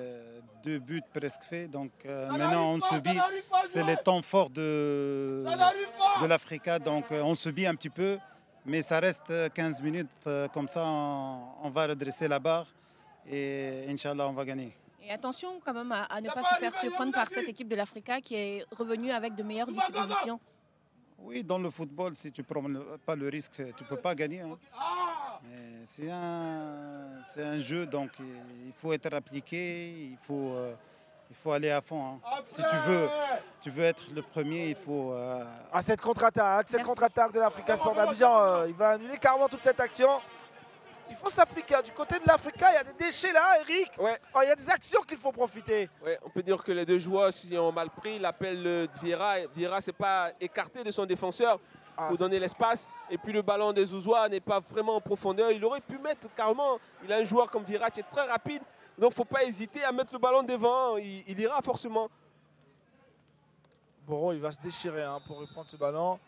2 buts presque faits. Donc maintenant, on subit. C'est les temps forts de l'Africa. Donc on subit un petit peu. Mais ça reste 15 minutes. Comme ça, on va redresser la barre. Et Inch'Allah, on va gagner. Et attention quand même à ne pas se faire surprendre par cette équipe de l'Africa qui est revenue avec de meilleures dispositions. Oui, dans le football, si tu ne prends pas le risque, tu ne peux pas gagner. Hein. C'est un jeu, donc il faut être appliqué, il faut aller à fond. Hein. Si tu veux être le premier, il faut... cette contre-attaque de l'Africa Sport d'Abidjan, il va annuler carrément toute cette action. Il faut s'appliquer. Du côté de l'Africa, il y a des déchets là, Eric. Ouais. Oh, il y a des actions qu'il faut profiter. Ouais, on peut dire que les deux joueurs, s'ils ont mal pris, l'appel de Vieira. Vieira, c'est pas écarté de son défenseur pour donner l'espace. Et puis le ballon de Zouzoua n'est pas vraiment en profondeur. Il aurait pu mettre carrément. Il a un joueur comme Vieira qui est très rapide. Donc il ne faut pas hésiter à mettre le ballon devant. Il ira forcément. Boro, il va se déchirer hein, pour reprendre ce ballon.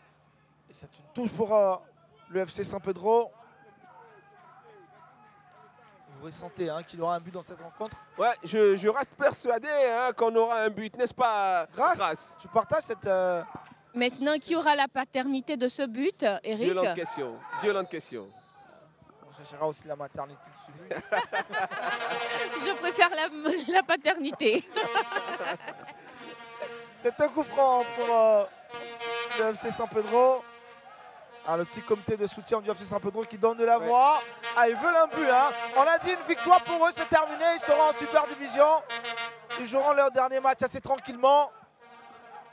Et c'est une touche pour le FC San Pedro. Vous ressentez hein, qu'il aura un but dans cette rencontre? Ouais, je reste persuadé hein, qu'on aura un but, n'est-ce pas, Grâce? Tu partages cette... Maintenant, qui aura la paternité de ce but, Eric? Violente question, violente question. On cherchera aussi la maternité de celui. Je préfère la paternité. C'est un coup franc pour le FC San Pedro. Le petit comité de soutien du FC San Pedro qui donne de la voix. Ils veulent un but. Hein. On a dit une victoire pour eux, c'est terminé. Ils seront en super division. Ils joueront leur dernier match assez tranquillement.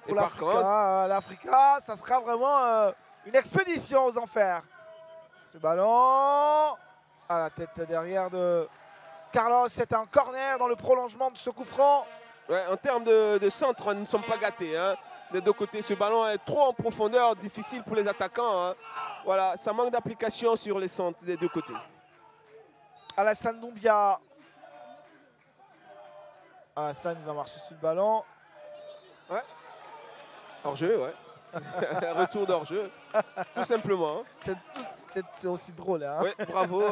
Pour l'Africa, ça sera vraiment une expédition aux enfers. Ce ballon. À la tête derrière de Carlos, c'est un corner dans le prolongement de ce coup franc. Ouais, en termes de centre, nous ne sommes pas gâtés. Hein. Des deux côtés, ce ballon est trop en profondeur, difficile pour les attaquants. Hein. Voilà, ça manque d'application sur les centres des deux côtés. Alassane Doumbia. Alassane va marcher sur le ballon. Ouais. Hors-jeu, ouais. Retour d'hors-jeu, tout simplement. C'est aussi drôle. Hein. Oui, bravo.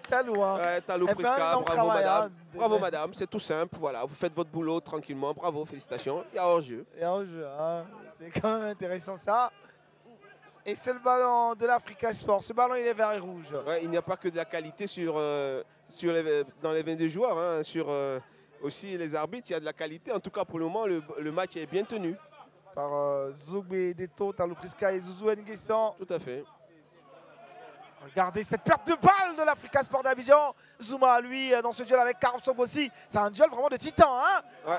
Talou, hein. Ouais, Talou Prisca, bravo madame. Bravo madame, c'est tout simple. Voilà, vous faites votre boulot tranquillement. Bravo, félicitations. Il y a hors-jeu. Il y a hors-jeu, hein. C'est quand même intéressant ça. Et c'est le ballon de l'Africa Sport. Ce ballon, il est vert et rouge. Ouais, il n'y a pas que de la qualité dans les 22 joueurs. Hein, sur aussi les arbitres, il y a de la qualité. En tout cas, pour le moment, le match est bien tenu. Par Zogbe Deto, Talou Prisca et Zouzou Nguessan. Tout à fait. Regardez cette perte de balle de l'Africa Sport d'Abidjan. Zouma, lui, dans ce duel avec Carlos Sogbosi. C'est un duel vraiment de titan. Hein. Ouais.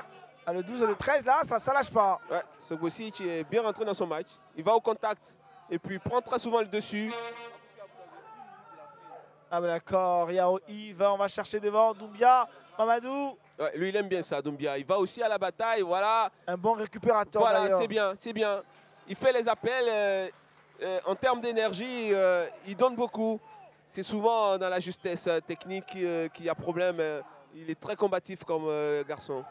Le 12 et le 13, là, ça ne lâche pas. Ouais, Sogbosi est bien rentré dans son match. Il va au contact et puis prend très souvent le dessus. Ah ben d'accord, Yao Yves, on va chercher devant Doumbia, Mamadou. Ouais, lui, il aime bien ça, Doumbia. Il va aussi à la bataille, voilà. Un bon récupérateur. Voilà, c'est bien, c'est bien. Il fait les appels. En termes d'énergie, il donne beaucoup. C'est souvent dans la justesse technique qu'il y a problème. Il est très combatif comme garçon.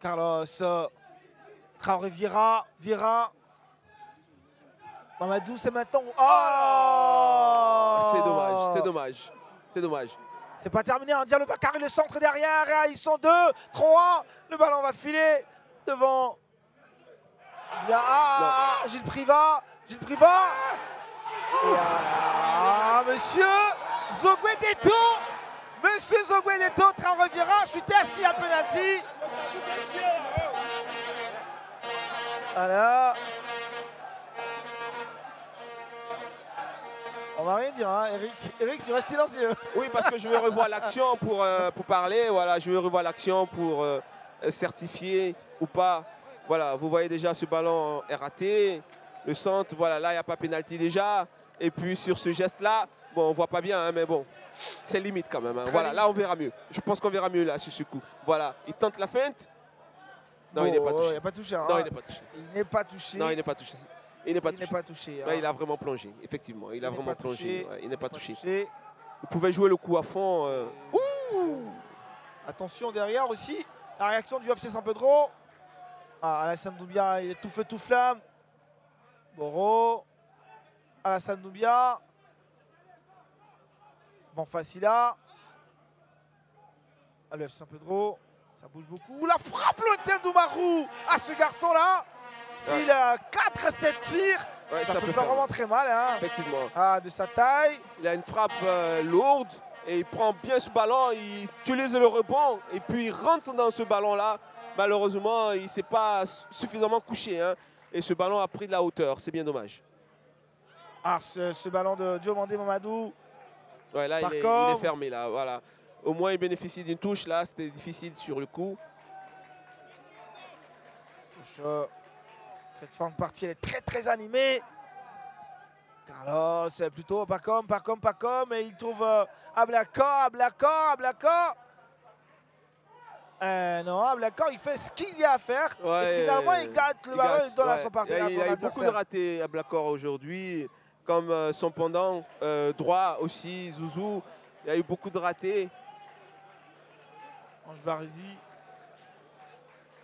Carlos, Traoré Vieira. Mamadou, c'est maintenant. Oh, c'est dommage, c'est dommage, c'est dommage. C'est pas terminé, hein. Diallo Bakary, le centre derrière. Ils sont 2, 3. Le ballon va filer devant. Il y a Gilles Privat. Gilles Privat. Et monsieur Zogbe Deto. Monsieur Zogbe Deto, Traoré Vieira. Chuté, est-ce qu'il y a penalty? Voilà. On va rien dire, hein, Eric. Eric, tu restes silencieux. Oui, parce que je vais revoir l'action pour parler. Voilà, je vais revoir l'action pour certifier ou pas. Voilà, vous voyez déjà ce ballon est raté. Le centre, voilà, là, il n'y a pas pénalty déjà. Et puis sur ce geste-là, bon, on ne voit pas bien, hein, mais bon, c'est limite quand même. Hein. Voilà, limite. Là, on verra mieux. Je pense qu'on verra mieux là sur ce coup. Voilà, il tente la feinte. Non, il n'est pas touché. Il n'est pas touché. Hein. Non, il n'est pas touché. Il n'est pas touché. Non, il n'est pas touché. Il n'est pas touché. Ouais, il a vraiment plongé, effectivement. Il a vraiment plongé. Ouais, il n'est pas touché. touché. Il pouvait jouer le coup à fond. Attention derrière aussi. La réaction du FC San Pedro. Alassane Doumbia, il est tout feu, tout flamme. Boro. Alassane Doumbia. Bon, Facila. Le FC San Pedro. Ça bouge beaucoup. La frappe lointaine d'Oumarou à ce garçon-là. S'il a 4-7 tirs, ouais, ça peut faire vraiment très mal. Hein. Effectivement. De sa taille. Il a une frappe lourde et il prend bien ce ballon. Il utilise le rebond et puis il rentre dans ce ballon-là. Malheureusement, il ne s'est pas suffisamment couché. Hein, et ce ballon a pris de la hauteur. C'est bien dommage. Ce ballon de Diomandé Mamadou. Ouais, là, il est fermé. Là, voilà. Au moins, il bénéficie d'une touche. Là, c'était difficile sur le coup. Touche. Cette fin de partie, elle est très très animée. Carlos, c'est plutôt Pacom. Et il trouve Ablakor. Non, Ablakor, il fait ce qu'il y a à faire. Ouais, et finalement, il gâte le ballon et il donne à son partenaire. Il a eu beaucoup de ratés, Ablakor, aujourd'hui. Comme son pendant droit aussi, Zouzou. Il y a eu beaucoup de ratés. Ange Barizi.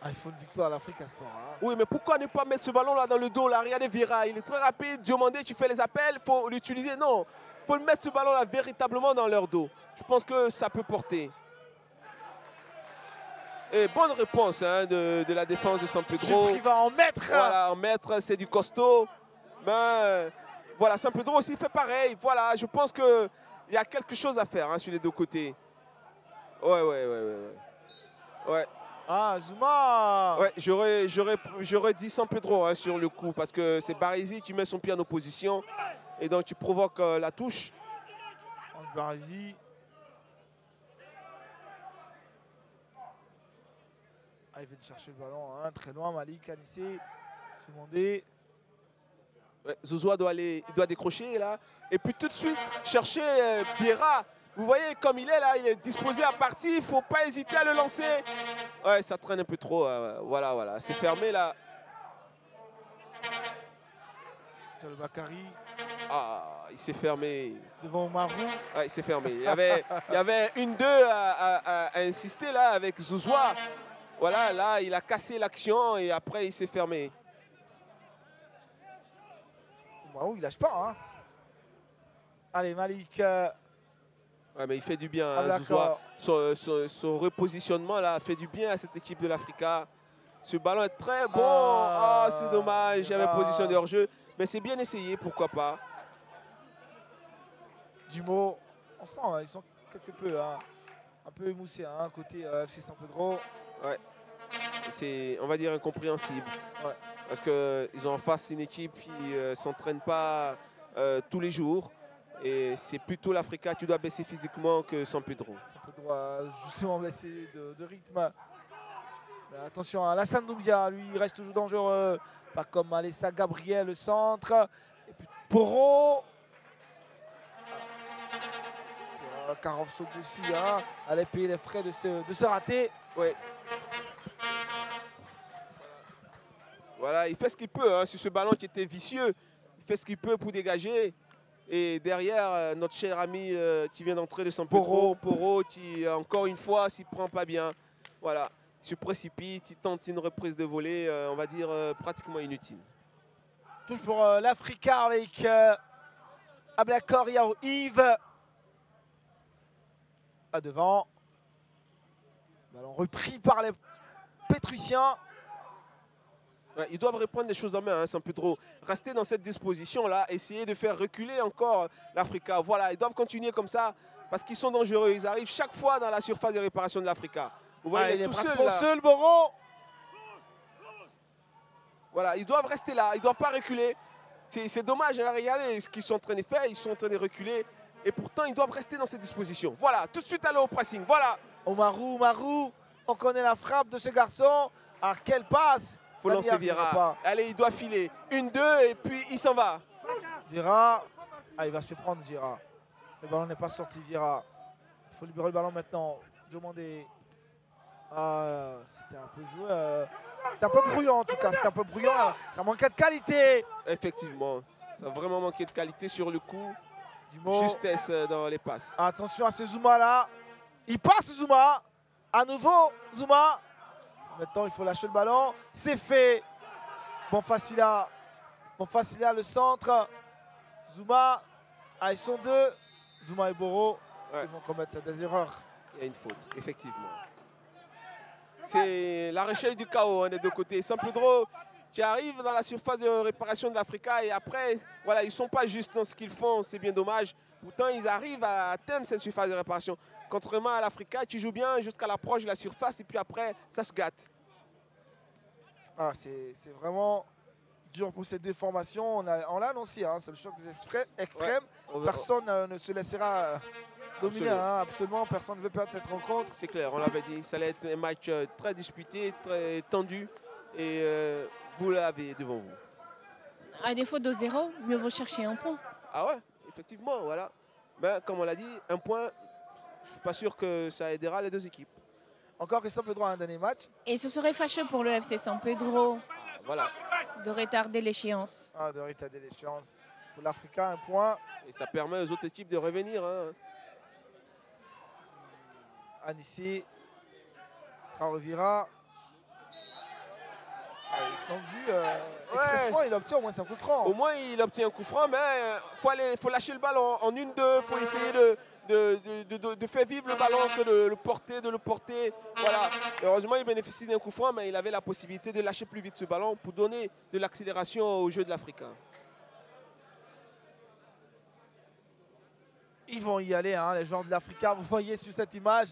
Il faut une victoire à l'Africa Sport. Hein. Oui, mais pourquoi ne pas mettre ce ballon-là dans le dos là? Regardez Vieira, il est très rapide. Diomandé, tu fais les appels, il faut l'utiliser. Non, il faut mettre ce ballon-là véritablement dans leur dos. Je pense que ça peut porter. Et bonne réponse hein, de la défense de San Pedro. Il va en mettre. Voilà, en mettre, c'est du costaud. Mais voilà, San Pedro aussi fait pareil. Voilà, je pense qu'il y a quelque chose à faire hein, sur les deux côtés. Ouais. Zouma. Ouais, j'aurais dit San Pedro hein, sur le coup parce que c'est Barizi qui met son pied en opposition et donc tu provoques la touche. Ange Barizi. Il vient de chercher le ballon hein, très loin. Malik Anissé. Demandé. Ouais, Zozoa doit aller, il doit décrocher là. Et puis tout de suite chercher Vieira. Vous voyez comme il est là, il est disposé à partir. Il ne faut pas hésiter à le lancer. Ouais, ça traîne un peu trop. Voilà, voilà. C'est fermé là. Le Bakary. Ah, il s'est fermé. Devant Marou. Ouais, il s'est fermé. Il y avait une 2 à insister là avec Zozoa. Voilà, là, il a cassé l'action et après, il s'est fermé. Marou, il lâche pas. Hein. Allez, Malik. Ouais, mais il fait du bien, hein, Zozoa. Son repositionnement là fait du bien à cette équipe de l'Africa. Ce ballon est très bon. Ah, c'est dommage. Il y avait position de hors-jeu. Mais c'est bien essayé, pourquoi pas. Jumeau, on sent, hein, ils sont quelque peu, hein, un peu émoussés, hein, côté FC San Pedro. Ouais, c'est, on va dire, incompréhensible. Ouais. Parce qu'ils ont en face une équipe qui ne s'entraîne pas tous les jours. Et c'est plutôt l'Africa, tu dois baisser physiquement que San Pedro. San Pedro a justement baissé de rythme. Mais attention, Alassane Doumbia, lui, il reste toujours dangereux. Pas comme Alessa Gabriel, le centre. Et puis Poro. C'est Karov Sogoussi, hein, allait payer les frais de ce raté. Ouais. Voilà, il fait ce qu'il peut hein, sur ce ballon qui était vicieux. Il fait ce qu'il peut pour dégager. Et derrière, notre cher ami qui vient d'entrer de San Pedro, Poro, qui encore une fois s'y prend pas bien. Voilà. Il se précipite, il tente une reprise de volée, on va dire pratiquement inutile. Touche pour l'Africa avec Ablakor Yao Yves. À devant. Ballon repris par les Pétruciens. Ouais, ils doivent reprendre des choses en main, hein, San Pedro. Rester dans cette disposition-là, essayer de faire reculer encore l'Africa. Voilà, ils doivent continuer comme ça parce qu'ils sont dangereux. Ils arrivent chaque fois dans la surface de réparation de l'Africa. Vous voyez, il est tout seul, Boro. Voilà, ils doivent rester là, ils ne doivent pas reculer. C'est dommage, hein, regardez ce qu'ils sont en train de faire, ils sont en train de reculer. Et pourtant, ils doivent rester dans cette disposition. Voilà, tout de suite aller au pressing, voilà. Omarou, on connaît la frappe de ce garçon. Alors, quelle passe. Il faut lancer Vieira. Allez, il doit filer. 1-2 et puis il s'en va. Vieira, il va se prendre Vieira. Le ballon n'est pas sorti, Vieira. Il faut libérer le ballon maintenant. Diomandé. C'était un peu joué. C'était un peu bruyant en tout cas. C'était un peu bruyant. Ça manquait de qualité. Effectivement. Ça a vraiment manqué de qualité sur le coup. Dumont. Justesse dans les passes. Attention à ce Zouma là. Il passe Zouma. À nouveau Zouma. Maintenant il faut lâcher le ballon. C'est fait. Bon Facila. Le centre. Zouma. Ils sont deux. Zouma et Boro. Ils vont commettre des erreurs. Il y a une faute, effectivement. C'est la recherche du chaos hein, des deux côtés. San Pedro qui arrive dans la surface de réparation de l'Africa et après, voilà, ils ne sont pas justes dans ce qu'ils font, c'est bien dommage. Pourtant, ils arrivent à atteindre cette surface de réparation. Contrairement à l'Africa, qui joue bien jusqu'à l'approche de la surface et puis après, ça se gâte. C'est vraiment dur pour ces deux formations. On l'a annoncé, hein, c'est le choc des extrêmes. Ouais. Personne ne se laissera dominer, absolument. Personne ne veut perdre cette rencontre. C'est clair, on l'avait dit, ça allait être un match très disputé, très tendu. Et vous l'avez devant vous. À défaut de 0, mieux vaut chercher un point. Ah ouais, effectivement, voilà. Mais comme on l'a dit, un point, je ne suis pas sûr que ça aidera les deux équipes. Encore que San Pedro a un dernier match. Et ce serait fâcheux pour le FC San Pedro voilà. de retarder l'échéance. De retarder l'échéance. Pour l'Africa, un point. Et ça permet aux autres équipes de revenir. Hein. Anissé, Traoré-Vira. Il s'en but. Expressement, il obtient au moins un coup franc. Au moins, il obtient un coup franc, mais il faut lâcher le ballon en 1-2. Il faut essayer de faire vivre le ballon que de le porter. Voilà. Heureusement, il bénéficie d'un coup franc, mais il avait la possibilité de lâcher plus vite ce ballon pour donner de l'accélération au jeu de l'Africa. Ils vont y aller, hein, les joueurs de l'Africa. Vous voyez sur cette image,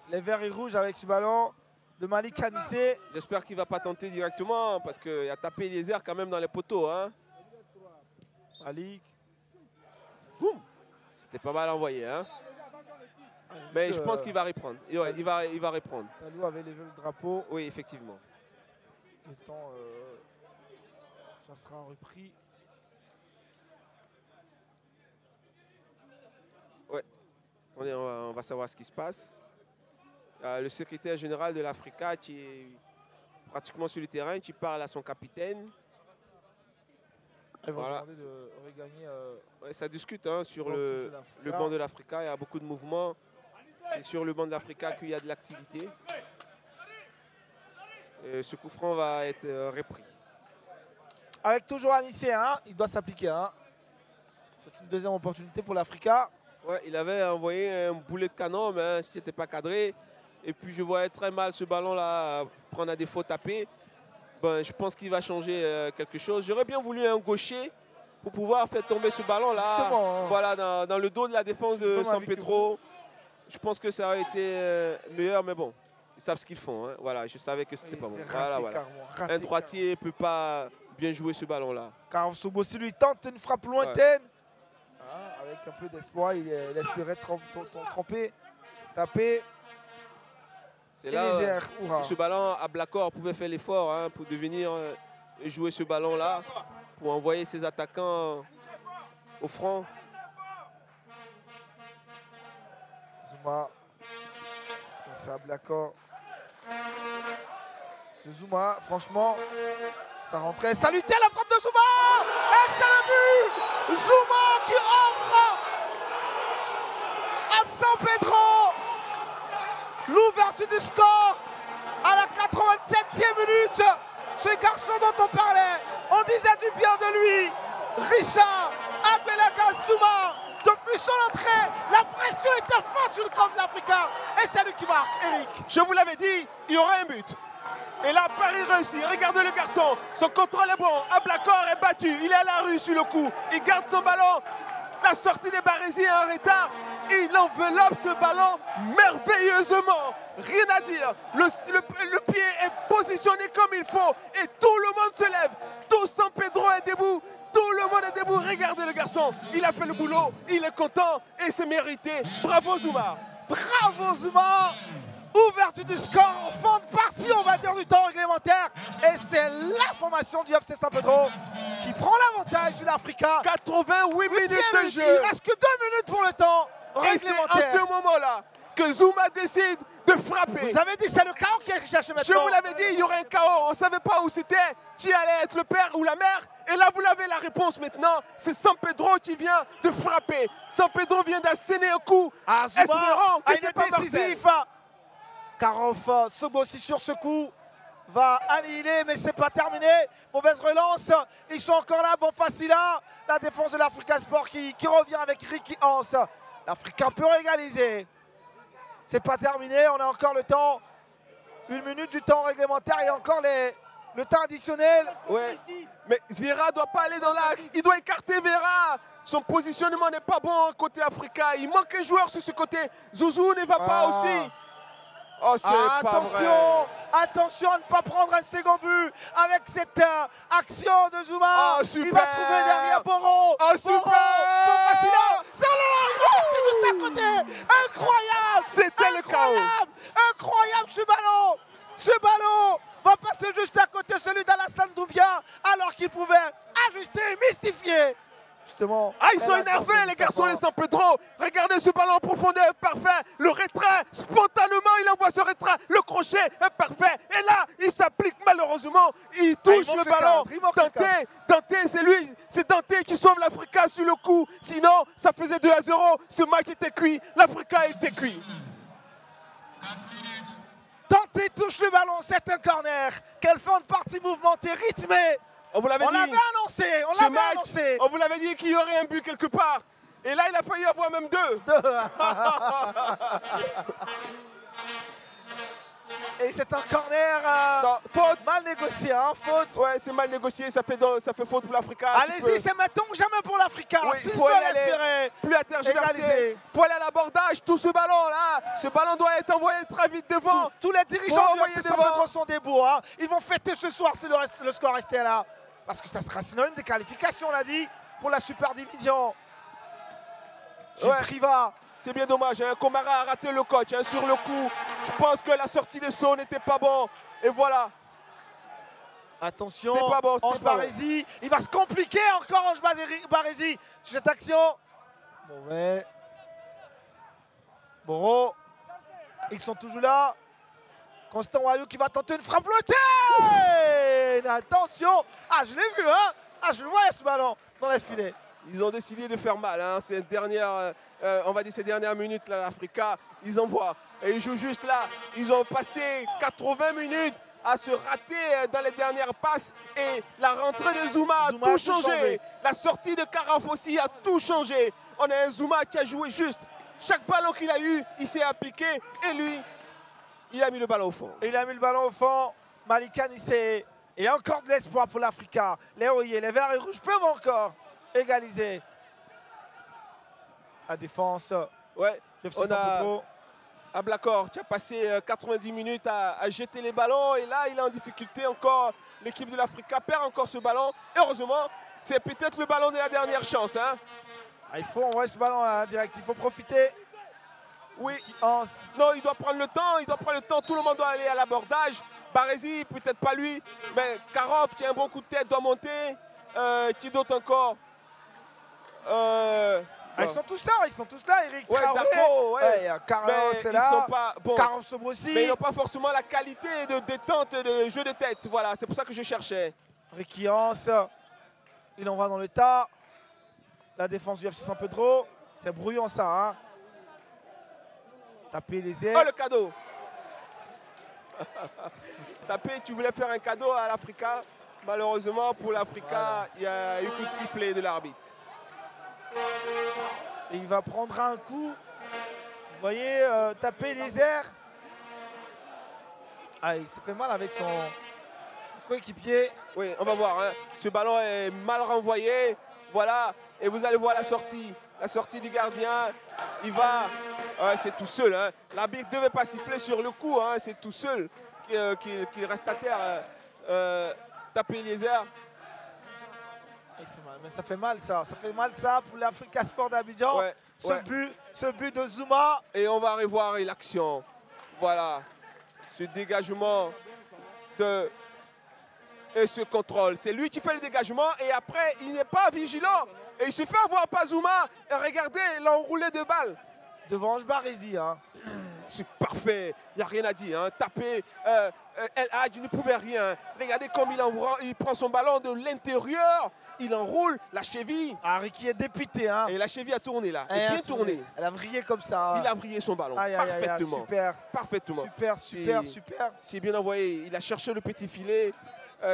les verts et rouges avec ce ballon de Malik Anissé. J'espère qu'il ne va pas tenter directement parce qu'il a tapé les airs quand même dans les poteaux. Hein. Malik. Boum. C'était pas mal envoyé. Hein. Mais je pense qu'il va reprendre. Ouais, il va reprendre. Talou avait levé le drapeau. Oui, effectivement. Le temps, ça sera repris. Attendez, on va savoir ce qui se passe. Le secrétaire général de l'Africa qui est pratiquement sur le terrain, qui parle à son capitaine. Ils vont Voilà. demander de regagner Ouais, ça discute hein, sur le le banc de l'Africa. Il y a beaucoup de mouvements. C'est sur le banc de l'Africa qu'il y a de l'activité. Ce coup franc va être repris. Avec toujours un lycéen, hein, il doit s'appliquer. Hein. C'est une deuxième opportunité pour l'Africa. Ouais, il avait envoyé un boulet de canon, mais ce qui n'était pas cadré. Et puis je voyais très mal ce ballon-là prendre à défaut taper. Ben, je pense qu'il va changer quelque chose. J'aurais bien voulu un gaucher pour pouvoir faire tomber ce ballon-là. Hein. Voilà, dans le dos de la défense de San Pedro. Je pense que ça aurait été meilleur, mais bon, ils savent ce qu'ils font. Hein. Voilà, je savais que c'était pas bon. Voilà. Un droitier ne peut pas bien jouer ce ballon-là. Car Soubossi lui tente une frappe lointaine. Ouais. Ah, avec un peu d'espoir, il espérait tromper, taper. C'est là que ce ballon à Blacor pouvait faire l'effort hein, pour devenir jouer ce ballon-là, pour envoyer ses attaquants au front. Zouma, c'est à Blacor. Ce Zouma, franchement, ça rentrait. Salutaire la frappe de Zouma. Et c'est le but. Zouma qui offre à San Pedro l'ouverture du score à la 87e minute. Ce garçon dont on parlait, on disait du bien de lui. Richard Abdelakal Zouma. Depuis son entrée, la pression était forte sur le camp de l'Africa. Et c'est lui qui marque, Eric. Je vous l'avais dit, il y aura un but. Et là, Paris réussit. Regardez le garçon. Son contrôle est bon. Ablakor est battu. Il est à la rue sur le coup. Il garde son ballon. La sortie des Barési est en retard. Il enveloppe ce ballon merveilleusement. Rien à dire. Le pied est positionné comme il faut. Et tout le monde se lève. Tout San Pedro est debout. Tout le monde est debout. Regardez le garçon. Il a fait le boulot. Il est content. Et c'est mérité. Bravo Zouma. Bravo Zouma. Ouverture du score en fin de partie, on va dire, du temps réglementaire. Et c'est la formation du FC San Pedro qui prend l'avantage sur l'Africa. 88 minutes de jeu. Il reste que 2 minutes pour le temps réglementaire. Et c'est à ce moment-là que Zouma décide de frapper. Vous avez dit c'est le chaos qui est cherché maintenant. Je vous l'avais dit, il y aurait un chaos. On ne savait pas où c'était, qui allait être le père ou la mère. Et là, vous l'avez la réponse maintenant. C'est San Pedro qui vient de frapper. San Pedro vient d'asséner un coup. Espérons que c'est pas décisif. Karof Soubossi sur ce coup va annihiler, mais c'est pas terminé. Mauvaise relance. Ils sont encore là. Bon, Facila. La défense de l'Africa Sport qui revient avec Ricky Hans. L'Africa peut égaliser. C'est pas terminé. On a encore le temps. 1 minute du temps réglementaire et encore le temps additionnel. Ouais. Mais Vera doit pas aller dans l'axe. Il doit écarter Vera. Son positionnement n'est pas bon côté Africa. Il manque un joueur sur ce côté. Zouzou ne va pas aussi. Oh, c'est pas vrai. Attention à ne pas prendre un second but avec cette action de Zouma. Oh, super. Il va trouver derrière Boro. Oh, super. Il va passer juste à côté. Incroyable. C'était le chaos. Incroyable ce ballon. Ce ballon va passer juste à côté celui d'Alassane Doumbia alors qu'il pouvait ajuster et mystifier. Justement, ils sont énervés les garçons de San Pedro. Regardez ce ballon en profondeur, parfait. Le retrait, spontanément il envoie ce retrait. Le crochet est parfait. Et là, il s'applique malheureusement. Il touche le ballon. Dante, c'est lui. C'est Dante qui sauve l'Africa sur le coup. Sinon, ça faisait 2-0. Ce match était cuit. L'Africa était cuit. Dante touche le ballon. C'est un corner. Quelle fin de partie mouvementée, rythmée. On vous l'avait dit. annoncé. On vous l'avait dit qu'il y aurait un but quelque part. Et là, il a failli avoir même 2. Et c'est un corner faute. Mal négocié, hein, faute. Ouais, c'est mal négocié, ça fait faute pour l'Africa. Allez-y, c'est maintenant ou jamais pour l'Africa. Oui, il faut y aller. Plus à tergiverser. Il faut aller à l'abordage. Tout ce ballon-là, ce ballon doit être envoyé très vite devant. Tous les dirigeants du FC San Pedro sont debout. Hein. Ils vont fêter ce soir si le score restait là. Parce que ça sera sinon une des qualifications, on l'a dit, pour la Super Division. Priva. C'est bien dommage, hein. Komara a raté le coach hein, sur le coup. Je pense que la sortie de saut n'était pas bon. Et voilà. Attention, pas bon, Ange Barési. Il va se compliquer encore, Ange Barési, sur cette action. Mauvais. Boro, ils sont toujours là. Constant Wayou qui va tenter une frappe bleutée. Attention. Ah, je l'ai vu, hein. Ah, je le voyais ce ballon dans les filets. Ils ont décidé de faire mal, hein. Ces dernières, on va dire ces dernières minutes, là, l'Africa, ils envoient. Et ils jouent juste là. Ils ont passé 80 minutes à se rater dans les dernières passes. Et la rentrée de Zouma a tout changé. La sortie de Karaf aussi a tout changé. On a un Zouma qui a joué juste. Chaque ballon qu'il a eu, il s'est appliqué. Et lui, il a mis le ballon au fond. Il a mis le ballon au fond. Malikan, il y a encore de l'espoir pour l'Africa. Les Oyer, les Verts et Rouges peuvent encore égaliser. La défense. Ouais, on a Ablakor qui a passé 90 minutes à jeter les ballons. Et là, il est en difficulté encore. L'équipe de l'Africa perd encore ce ballon. Heureusement, c'est peut-être le ballon de la dernière chance, hein. Il faut envoyer ce ballon là, direct. Il faut profiter. Oui. Non, il doit prendre le temps. Il doit prendre le temps. Tout le monde doit aller à l'abordage. Barési, peut-être pas lui. Mais Karov, qui a un bon coup de tête, doit monter. Qui d'autre encore Ils sont tous là, Eric Traoré. D'accord, ouais. Carlos, c'est là. Sont pas, bon, Carlos aussi. Mais ils n'ont pas forcément la qualité de détente, de jeu de tête. Voilà, c'est pour ça que je cherchais. Ricky Hans, il envoie dans le tas. La défense du FC San Pedro. C'est brouillon ça, hein. Taper les airs. Oh, le cadeau. Taper, tu voulais faire un cadeau à l'Africa. Malheureusement, pour l'Africa, il y a eu coup de sifflet de l'arbitre. Et il va prendre un coup. Vous voyez, taper les airs. Ah, il s'est fait mal avec son coéquipier. Oui, on va voir, hein. Ce ballon est mal renvoyé. Voilà. Et vous allez voir la sortie du gardien. Il va... c'est tout seul, hein. L'arbitre ne devait pas siffler sur le coup, hein. C'est tout seul qu'il reste à terre. Taper les airs. Mais ça fait mal ça pour l'Africa Sport d'Abidjan. Ouais, ce but de Zouma. Et on va revoir l'action. Voilà, ce dégagement et ce contrôle. C'est lui qui fait le dégagement et après il n'est pas vigilant. Et il se fait avoir par Zouma. Et regardez l'enroulé de balles. Devant Barési, hein. C'est parfait, il n'y a rien à dire. Hein. Taper, El Hadj ne pouvait rien. Regardez comme il prend son ballon de l'intérieur, il enroule la cheville. Ah, Ricky est dépité. Hein. Et la cheville a tourné là, elle a bien tourné. Elle a vrillé comme ça. Hein. Il a vrillé son ballon, parfaitement. Super. Parfaitement. Super. C'est bien envoyé, il a cherché le petit filet.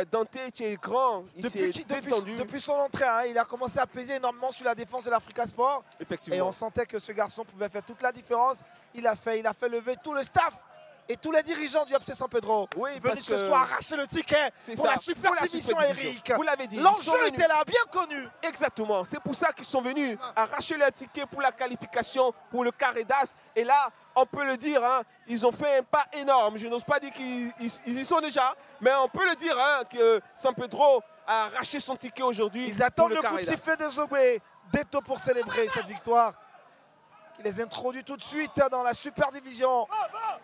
Dante qui est grand, il s'est détendu. Depuis son entrée, hein, il a commencé à peser énormément sur la défense de l'Africa Sport. Effectivement. Et on sentait que ce garçon pouvait faire toute la différence. Il a fait lever tout le staff et tous les dirigeants du FC San Pedro. Oui, venus ce soir arracher le ticket pour la super division, Eric. Vous l'avez dit. L'enjeu était là, bien connu. Exactement. C'est pour ça qu'ils sont venus arracher le ticket pour la qualification, pour le carré d'as. Et là, on peut le dire, hein, ils ont fait un pas énorme. Je n'ose pas dire qu'ils y sont déjà, mais on peut le dire hein, que San Pedro a arraché son ticket aujourd'hui. Ils attendent le coup de sifflet de Zogbe d'Eto pour célébrer cette victoire. Qui les introduit tout de suite dans la super division.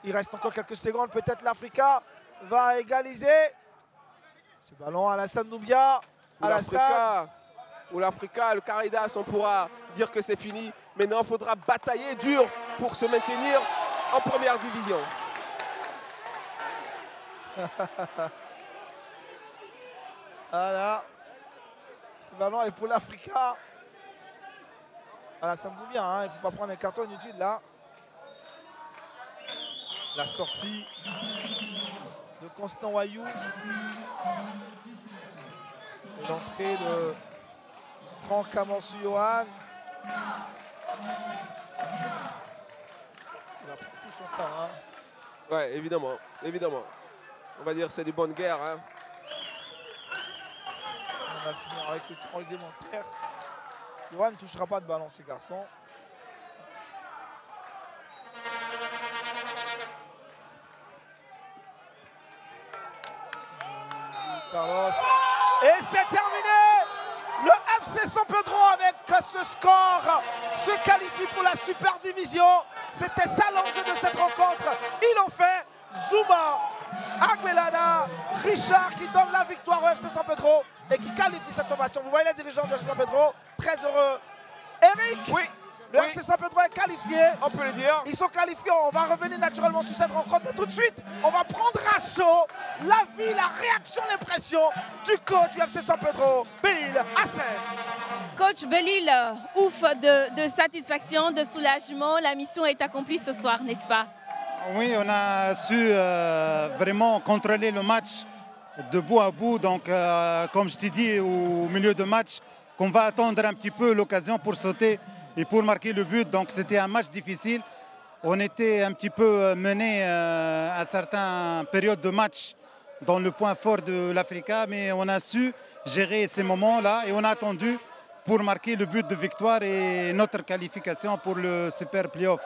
Il reste encore quelques secondes. Peut-être l'Africa va égaliser. Ce ballon à Alassane Noubia. Pour l'Africa, le Caridas, on pourra dire que c'est fini. Maintenant, il faudra batailler dur pour se maintenir en première division. Voilà. Ce ballon est pour l'Africa. Alassane Noubia, hein, il ne faut pas prendre un carton inutile là. La sortie de Constant Wayou. L'entrée de Franck Amansu-Johan. Il va prendre tout son temps. Hein. Ouais, évidemment. On va dire que c'est des bonnes guerres. Hein. On va finir avec le temps réglementaire. Johan ne touchera pas de ballon, ces garçons. Carlos. Et c'est terminé. Le FC San Pedro avec ce score se qualifie pour la super division. C'était ça l'enjeu de cette rencontre. Ils l'ont fait. Zouma, Aguelada, Richard qui donne la victoire au FC San Pedro et qui qualifie cette formation. Vous voyez les dirigeants du FC San Pedro, très heureux. Eric, oui. Le Oui. FC Saint-Pedro est qualifié. On peut le dire. Ils sont qualifiés. On va revenir naturellement sur cette rencontre. Mais tout de suite, on va prendre à chaud l'avis, la réaction, l'impression du coach du FC Saint-Pedro, Belil Hassan. Coach Belil, ouf de satisfaction, de soulagement. La mission est accomplie ce soir, n'est-ce pas? Oui, on a su vraiment contrôler le match de bout à bout. Donc, comme je t'ai dit au milieu de match, qu'on va attendre un petit peu l'occasion pour sauter et pour marquer le but. Donc, c'était un match difficile. On était un petit peu mené à certaines périodes de match dans le point fort de l'Africa, mais on a su gérer ces moments-là et on a attendu pour marquer le but de victoire et notre qualification pour le Super Playoff.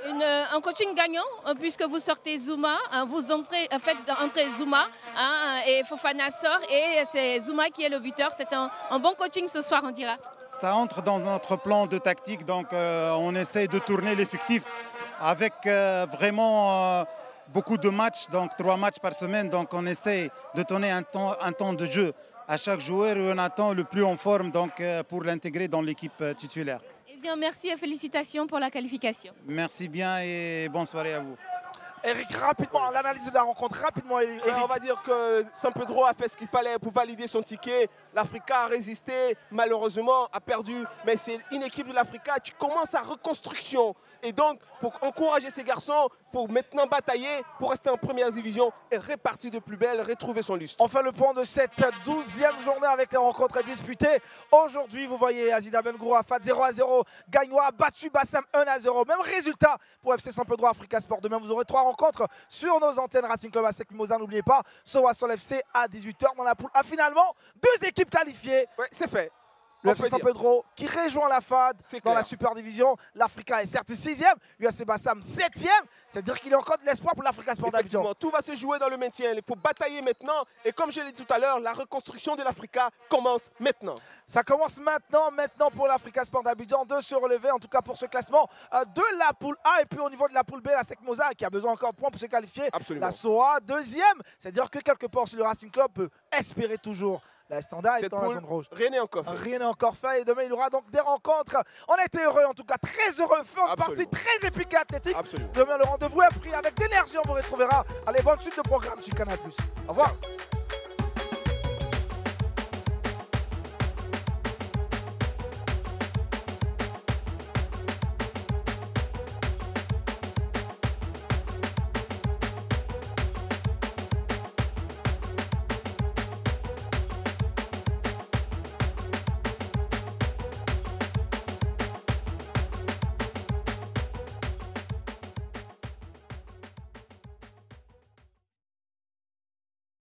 Un coaching gagnant, puisque vous sortez Zouma, vous faites entrer Zouma et Fofana sort et c'est Zouma qui est le buteur. C'est un bon coaching ce soir, on dira. Ça entre dans notre plan de tactique, donc on essaie de tourner l'effectif avec vraiment beaucoup de matchs, donc 3 matchs par semaine. Donc on essaie de donner un temps de jeu à chaque joueur et on attend le plus en forme donc, pour l'intégrer dans l'équipe titulaire. Eh bien, merci et félicitations pour la qualification. Merci bien et bonne soirée à vous. Eric, rapidement, l'analyse de la rencontre, rapidement, Eric. On va dire que San Pedro a fait ce qu'il fallait pour valider son ticket. L'Africa a résisté, malheureusement a perdu, mais c'est une équipe de l'Africa qui commence sa reconstruction. Et donc, il faut encourager ces garçons, il faut maintenant batailler pour rester en première division et repartir de plus belle, retrouver son lustre. On fait le point de cette 12e journée avec les rencontres disputées. Aujourd'hui, vous voyez Azida Bengourou Afat 0-0, Gagnoa battu Bassam 1-0. Même résultat pour FC San Pedro Africa Sport. Demain, vous aurez 3 rencontres sur nos antennes Racing Club ASEC Mimosa. N'oubliez pas, Sowassol FC à 18h dans la poule. Finalement, 2 équipes qualifiées. Oui, c'est fait. Le FC San Pedro qui rejoint la FAD dans la Super Division. L'Africa est certes 6e, UAC Bassam 7e. C'est-à-dire qu'il y a encore de l'espoir pour l'Africa Sport d'Abidjan. Tout va se jouer dans le maintien. Il faut batailler maintenant. Et comme je l'ai dit tout à l'heure, la reconstruction de l'Africa commence maintenant. Ça commence maintenant pour l'Africa Sport d'Abidjan de se relever, en tout cas pour ce classement de la poule A. Et puis au niveau de la poule B, la SEC Mimosa qui a besoin encore de points pour se qualifier. Absolument. La SOA 2e. C'est-à-dire que quelque part, si le Racing Club peut espérer toujours la Standard est dans la zone rouge. Rien n'est encore fait. Rien n'est encore fait. Et demain, il y aura donc des rencontres. On a été heureux, en tout cas très heureux. Fin de partie très épique et athlétique. Absolument. Demain, le rendez-vous est pris avec d'énergie. On vous retrouvera. Allez, bonne suite de programme sur Canal+. Au revoir.